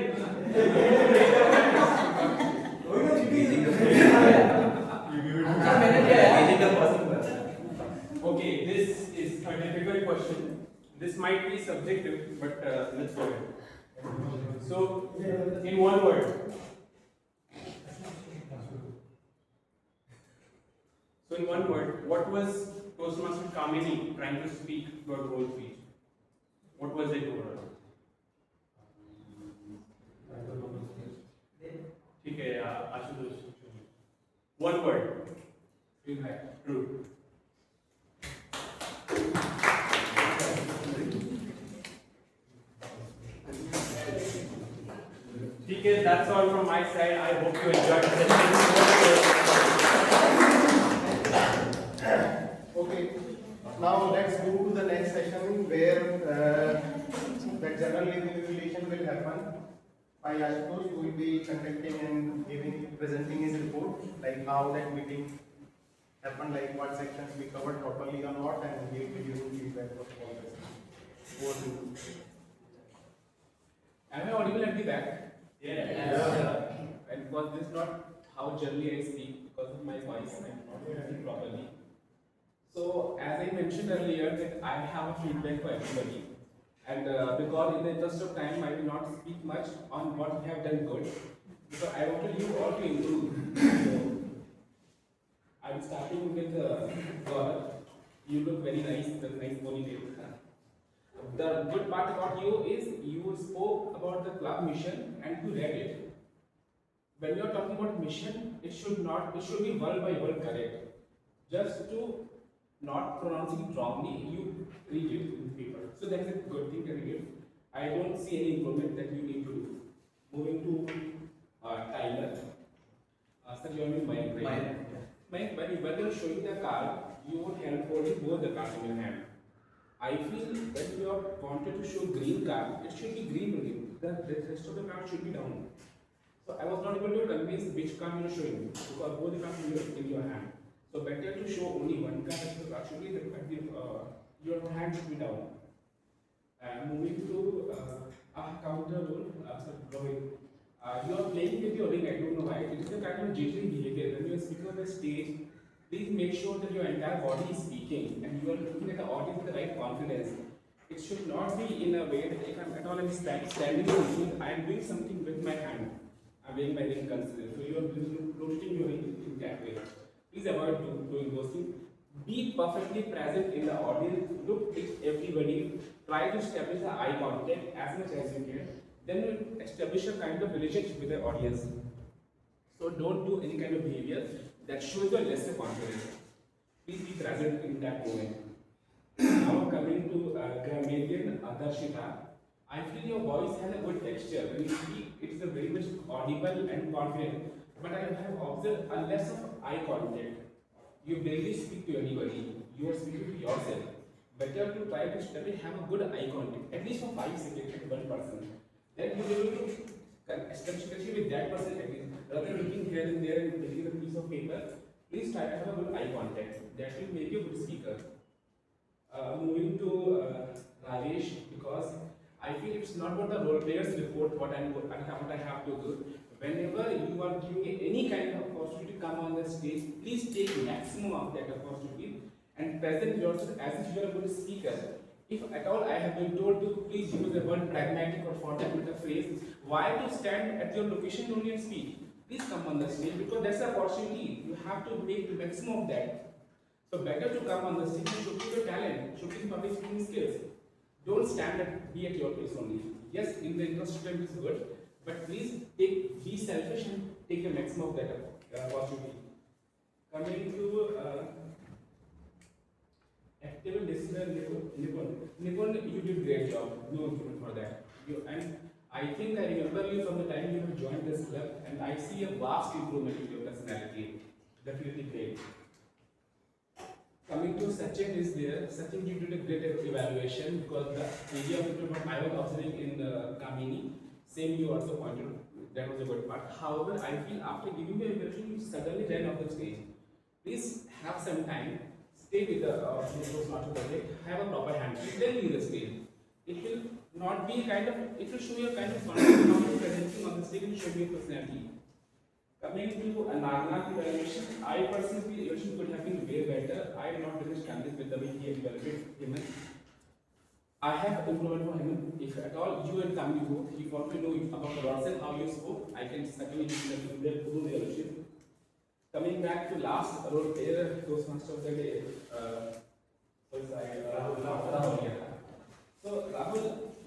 Okay, this is a difficult question. This might be subjective, but let's go ahead. So, in one word. So, in one word, what was Toastmaster Kamini trying to speak about the whole speech? What was it overall? ठीक है Ashutosh. One word. True. ठीक है, that's all from my side. I hope you enjoyed the session. Okay, now let's go to the next session where the general evaluation will happen. By Ashutosh, who will be conducting and presenting his report, like how that meeting happened, like what sections we covered properly or not, and he will be giving feedback of all this. Over to you. Am I audible at the back? Yeah. And because this is not how generally I speak, because of my voice, I'm not speaking properly. So, as I mentioned earlier, that I have a feedback for everybody. And because in the interest of time, I will not speak much on what we have done good, because I wanted you all to improve. So, I'm starting with Gaurav. You look very nice, the nice ponytail. The good part about you is you spoke about the club mission and you read it. When you are talking about mission, it should be word by word correct. Just to not pronouncing it wrongly, you read it in the paper. So that is a good thing to read. I don't see any improvement that you need to do. Moving to Tyler. Sir, you are in mind, right? Mike, when you are showing the card, you would help holding both the cards in your hand. I feel when you have wanted to show green card, it should be green only. The rest of the card should be down. So I was not able to convince which card you are showing because both the cards are in your hand. So better to show only one card at the card should be your hand should be down. Moving to counter role, Rohit. You are playing with your ring, I don't know why. It is a kind of jittering behavior. When you are speaking on the stage, please make sure that your entire body is speaking and you are looking at the audience with the right confidence. It should not be in a way that if I'm at all standing position, I am doing something with my hand. I'm wearing my ring considered. So you are rotating your ring in that way. Please avoid doing those things. Be perfectly present in the audience. Look at everybody. Try to establish the eye contact as much as you can. Then you establish a kind of relationship with the audience. So don't do any kind of behavior that shows your lesser confidence. Please be present in that moment. Now coming to grammarian Darshita, I feel your voice has a good texture. When you speak, it is a very much audible and confident. But I have observed a less of eye contact. You barely speak to anybody. You are speaking to yourself. Better to try to study, have a good eye contact, at least for 5 seconds with one person. Then you will be able to especially with that person at least. Rather than looking here and there and taking a piece of paper, please try to have a good eye contact. That will make you a good speaker. Moving to Rajesh, because I feel it's not about the role players report what I have to do. Whenever you are giving any kind of opportunity to come on the stage, please take maximum of that opportunity and present yourself as if you are a good speaker. If at all I have been told to please use the word pragmatic or for that with a phrase, why to stand at your location only and speak? Please come on the stage because that's an opportunity. You have to make the maximum of that. So better to come on the stage and showcase your talent, showcase public speaking skills. Don't stand and be at your place only. Yes, in the interest student is good, but please be selfish and take the maximum of that opportunity. Coming to active and discipline, Nipun, you did great job. No improvement for that. And I think I remember you from the time you have joined this club, and I see a vast improvement in your personality. Definitely great. Coming to Sachin is there. Sachin, you did a great evaluation because the area of improvement I was observing in Kamini, same you also pointed. That was a good part. However, I feel after giving the evaluation, you suddenly ran off the stage. Please have some time. Stay with the Toastmaster project. Have a proper handling. Then leave the stage. It will not be kind of. It will show you a kind of confidence how you presenting on the stage and show your personality. Coming to Nagnath evaluation, I personally feel evaluation could have been way better. I did not really stand with the way he evaluated him. I have improvement for him. If at all you and Kamini both, you want to know about yourself, how you spoke, I can certainly give you the evaluation. Coming back to last role player, Toastmaster of the day, Rahul. So Rahul,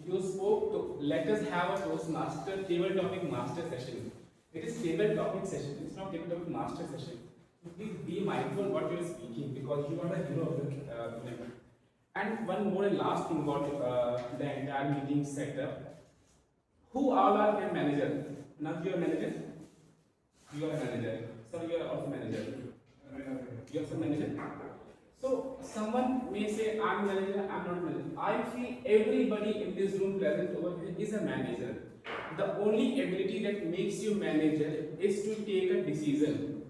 you spoke to let us have a Toastmaster table topic master session. It is table topic session, it's not table topic master session. So please be mindful what you are speaking because you are the hero of the event. And one more and last thing about the entire meeting setup. Who all are your manager? Now you are a manager? You are a manager. So you are also manager. You are also manager. So someone may say I'm manager, I'm not manager. I feel everybody in this room present over here is a manager. The only ability that makes you manager is to take a decision.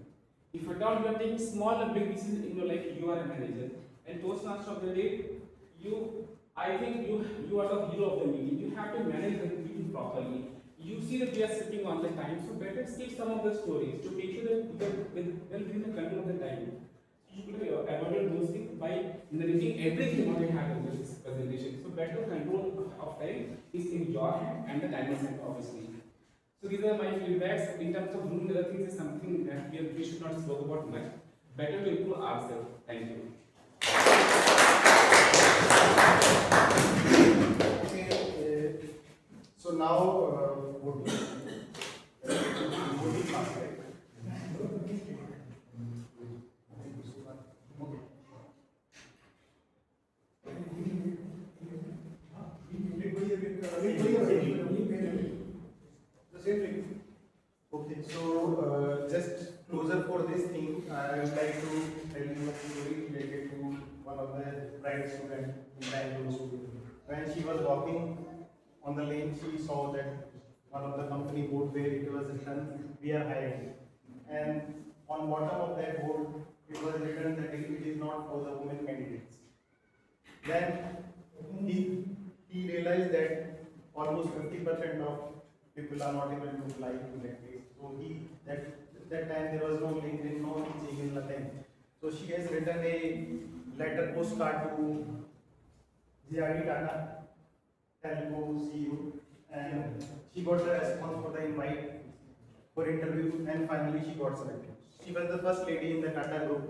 If at all you are taking small or big decisions in your life, you are a manager. And Toastmaster of the day, I think you are the hero of the meeting. You have to manage the meeting properly. You see that we are sitting on the time, so better skip some of the stories to make sure that you are within the control of the time. You could avoid those things by narrating everything what you have in this presentation. So better control of time is in your hand and the timer's hand, obviously. So these are my feedbacks. In terms of doing other things is something that we should not spoke about much. Better to improve ourselves. Thank you. Okay, so now voting. Voting pass, right? Okay, so just closer for this thing, I would like to tell you a story related to one of the bright students in Bangalore. When she was walking on the lane, she saw that one of the company board where it was written, "We are hiring," and on bottom of that board, it was written that it is not for the women candidates. Then he realized that almost 50% of people are not able to apply to that place. So that time there was no LinkedIn, no email, nothing. So she has written a letter postcard to JRD Tata, Telco CEO, and she got the response for the invite for interview, and finally she got selected. She was the first lady in the Tata group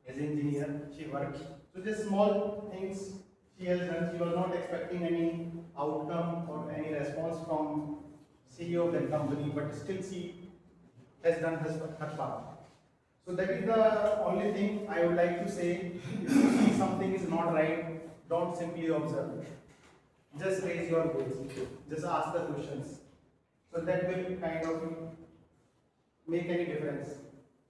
as engineer. She worked. So just small things she has done. She was not expecting any outcome or any response from CEO of that company, but still she has done her part. So that is the only thing I would like to say. If you see something is not right, don't simply observe. Just raise your voice. Just ask the questions. So that will kind of make any difference.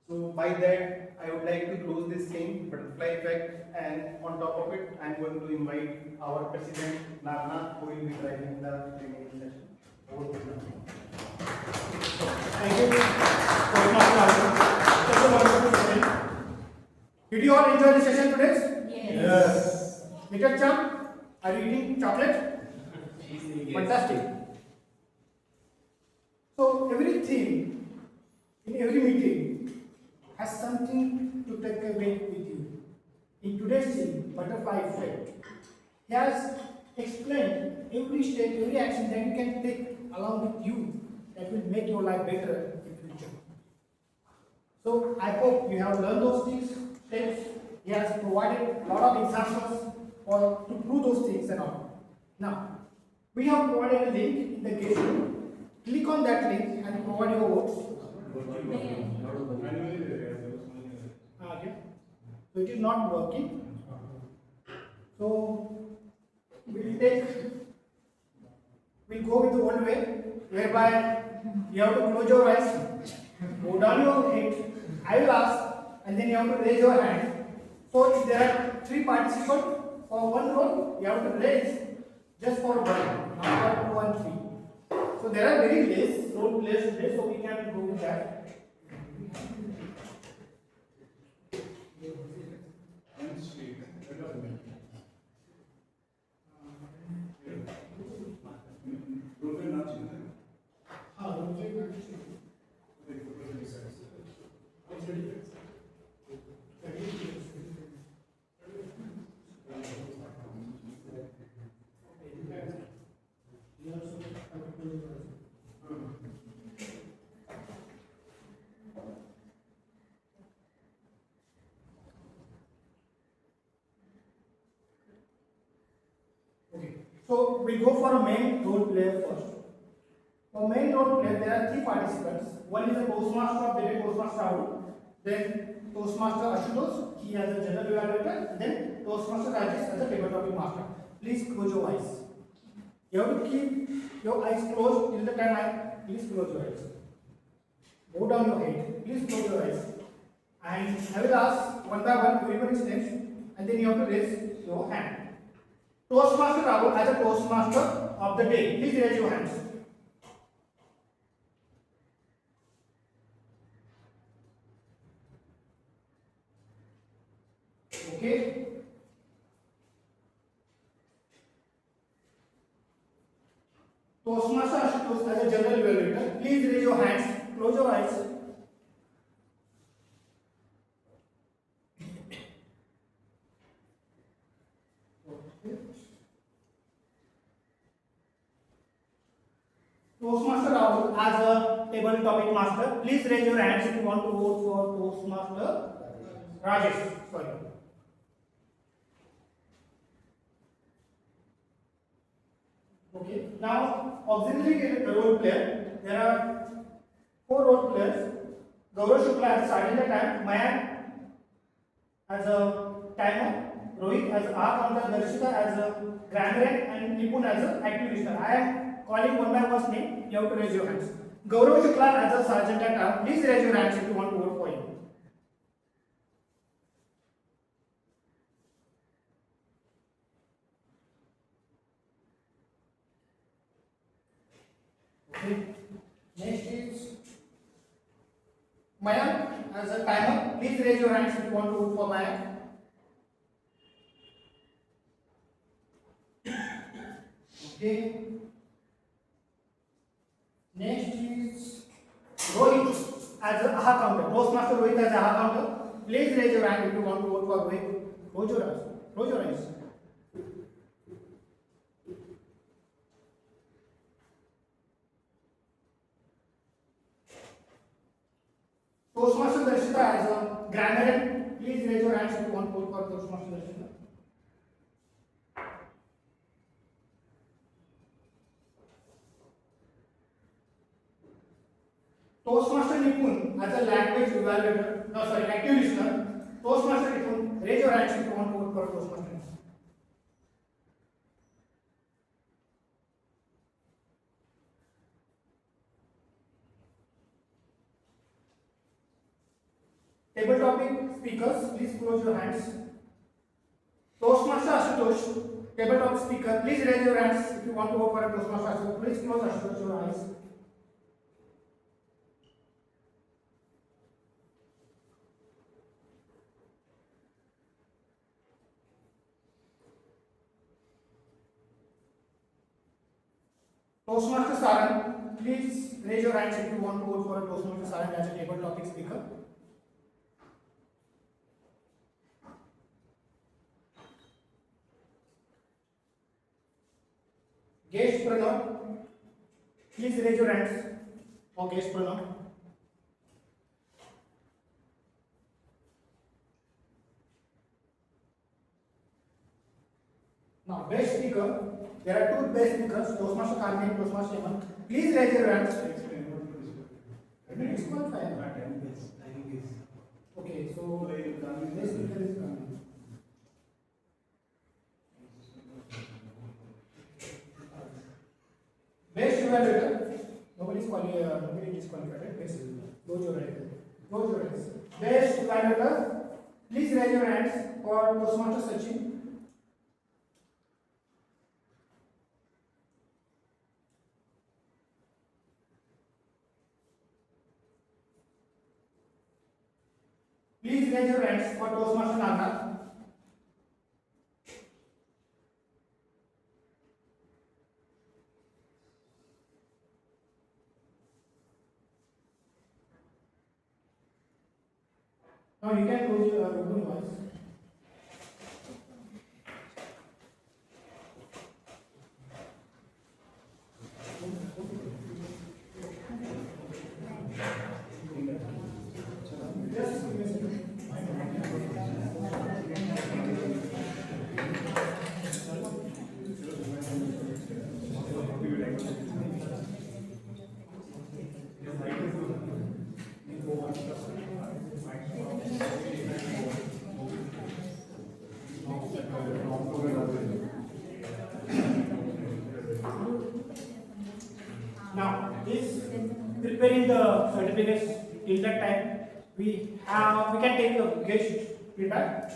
So by that, I would like to close this thing, butterfly effect, and on top of it, I am going to invite our President Nagnath, who will be driving the remaining session. Over to you. Thank you. Such a wonderful session. Did you all enjoy the session today? Yes. Little Champ, are you eating chocolate? Fantastic. So everything in every meeting has something to take away with you. In today's scene, butterfly effect, he has explained every step, every action that you can take along with you that will make your life better in future. So I hope you have learned those things, steps. He has provided a lot of examples to prove those things and all. Now, we have provided a link in the guest room. Click on that link and provide your votes. Okay. So it is not working. So we'll go with the old way, whereby you have to close your eyes, go down your head, I will ask, and then you have to raise your hand. So if there are 3 participants for one role, you have to raise just for one, not for 2 and 3. So there are very less role players today, so we can go with that. So we go for a main role player first. For main role player, there are 3 participants. One is the Toastmaster of the day, Toastmaster Rahul. Then Toastmaster Ashutosh, he has a general evaluator. Then Toastmaster Rajesh as a table topic master. Please close your eyes. You have to keep your eyes closed till the time please close your eyes. Go down your head. Please close your eyes. And I will ask one by one everybody's names, and then you have to raise your hand. Toastmaster Rahul as a Toastmaster of the day. Please raise your hands. Okay. Toastmaster Ashutosh as a general evaluator. Please raise your hands. Close your eyes. Toastmaster Rahul as a table topic master. Please raise your hands if you want to vote for Toastmaster Rajesh. Sorry. Okay. Now, auxiliary role player. There are 4 role players. Gaurav Shukla as a sergeant at time, Mayank as a timer, Rohit as a counter, Darshita as a grammarian, and Nipun as a active listener. I am calling one by one name. You have to raise your hands. Gaurav Shukla as a sergeant at arms. Please raise your hands if you want to vote for him. Okay. Next is Mayank as a timer. Please raise your hands if you want to vote for Mayank. Okay. Next is Rohit as a AHA counter. Toastmaster Rohit as a AHA counter. Please raise your hand if you want to vote for Rohit. Close your eyes. Close your eyes. Toastmaster Darshita as a grammarian. Please raise your hands if you want to vote for Toastmaster Darshita. Toastmaster Nipun as a language evaluator, active listener. Toastmaster Nipun, raise your hands if you want to vote for Toastmaster Nipun. Table topic speakers, please close your hands. Toastmaster Ashutosh, table topic speaker, please raise your hands if you want to vote for a Toastmaster Ashutosh. Please close Ashutosh your eyes. Toastmaster Sarang, please raise your hands if you want to vote for a Toastmaster Sarang as a table topic speaker. Guest Pranav, please raise your hands for Guest Pranav. Now, best speaker, There are two best speakers, Toastmaster Karmi and Toastmaster Hemant. Please raise your hands. Disqualified. Okay, so this speaker is Karmi. Best evaluator. Nobody is disqualified. Right? Best. Close your eyes. Close your eyes. Best evaluator. Please raise your hands for Toastmaster Sachin. Please raise your hands for Toastmaster Nagnath. Now you can close your open voice. Just give me a second. Now, is preparing the certificates till that time we can take a guest feedback.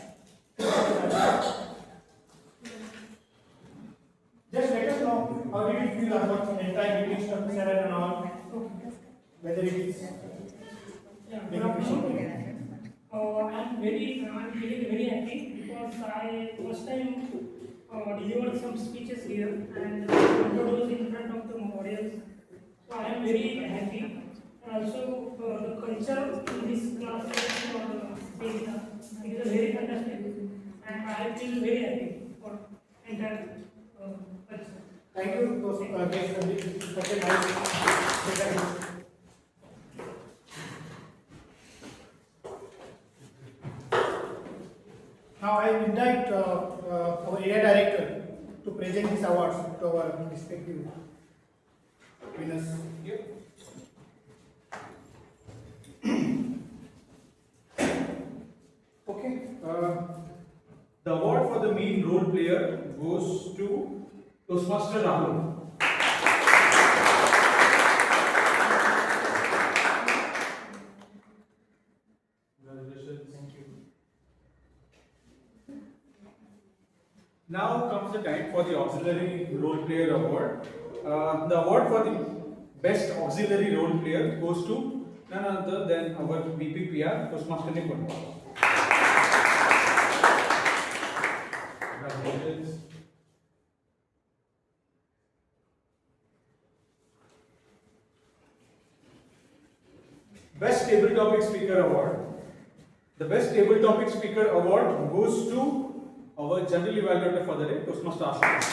Just let us know how did you feel about the entire meeting structure and all, whether it is beneficial. I'm feeling very happy because I first time delivered some speeches here and introduced in front of the audience. So I am very happy. And also the culture in this class it is very fantastic, and I feel very happy for entire culture. Thank you for such a nice. Now I invite our area director to present these awards to our respective winners. Okay. The award for the main role player goes to Toastmaster Rahul. Congratulations. Thank you. Now comes the time for the auxiliary role player award. The award for the best auxiliary role player goes to none other than our VPPR, Toastmaster Nipun. Congratulations. Best Table Topic Speaker Award. The Best Table Topic Speaker Award goes to our General Evaluator for the day, Toastmaster Ashish.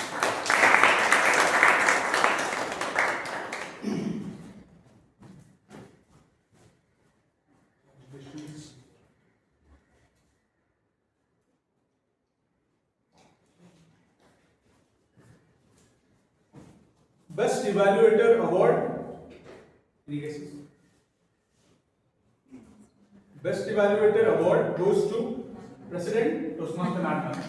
Best Evaluator Award. Any guesses? Best Evaluator Award goes to President Toastmaster Nagnath.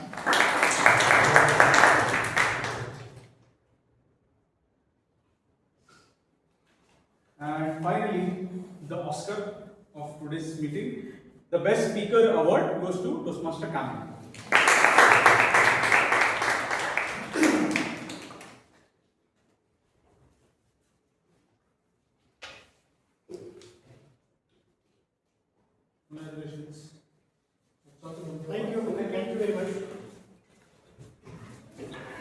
And finally, the Oscar of today's meeting, the Best Speaker Award goes to Toastmaster Kamini. Congratulations. Thank you very much.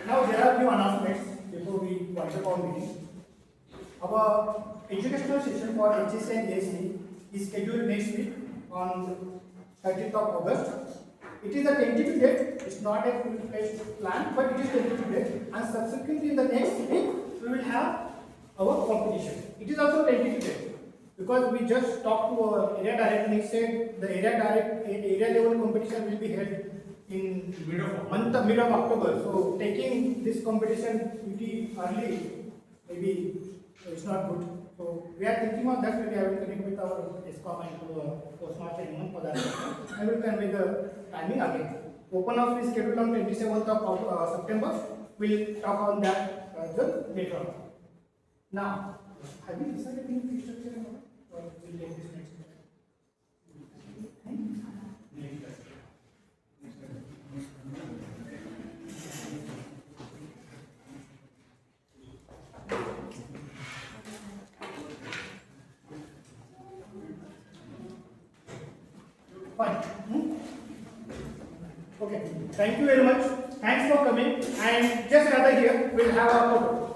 Now there are few announcements before we wind up our meeting. Our educational session for HSC and ASC is scheduled next week on 30th of August. It is a tentative date, it's not a full-fledged plan, but it is tentative date, and subsequently in the next week we will have our competition. It is also tentative date. Because we just talked to our area director and he said the area level competition will be held in Mid of October. So taking this competition pretty early, maybe it's not good. So we are thinking on that. Maybe I will connect with our ESCOM and Postmaster in for that. I will convey the timing again. Open house is scheduled on 27th of September. We'll talk on that later on. Now, have you decided any fee structure or we'll take this next time? Fine. Okay. Thank you very much. Thanks for coming. And just rather here, we'll have a photo.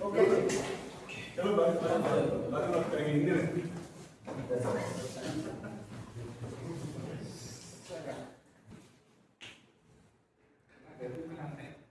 Okay. चलो बात करेंगे हिंदी में Okay.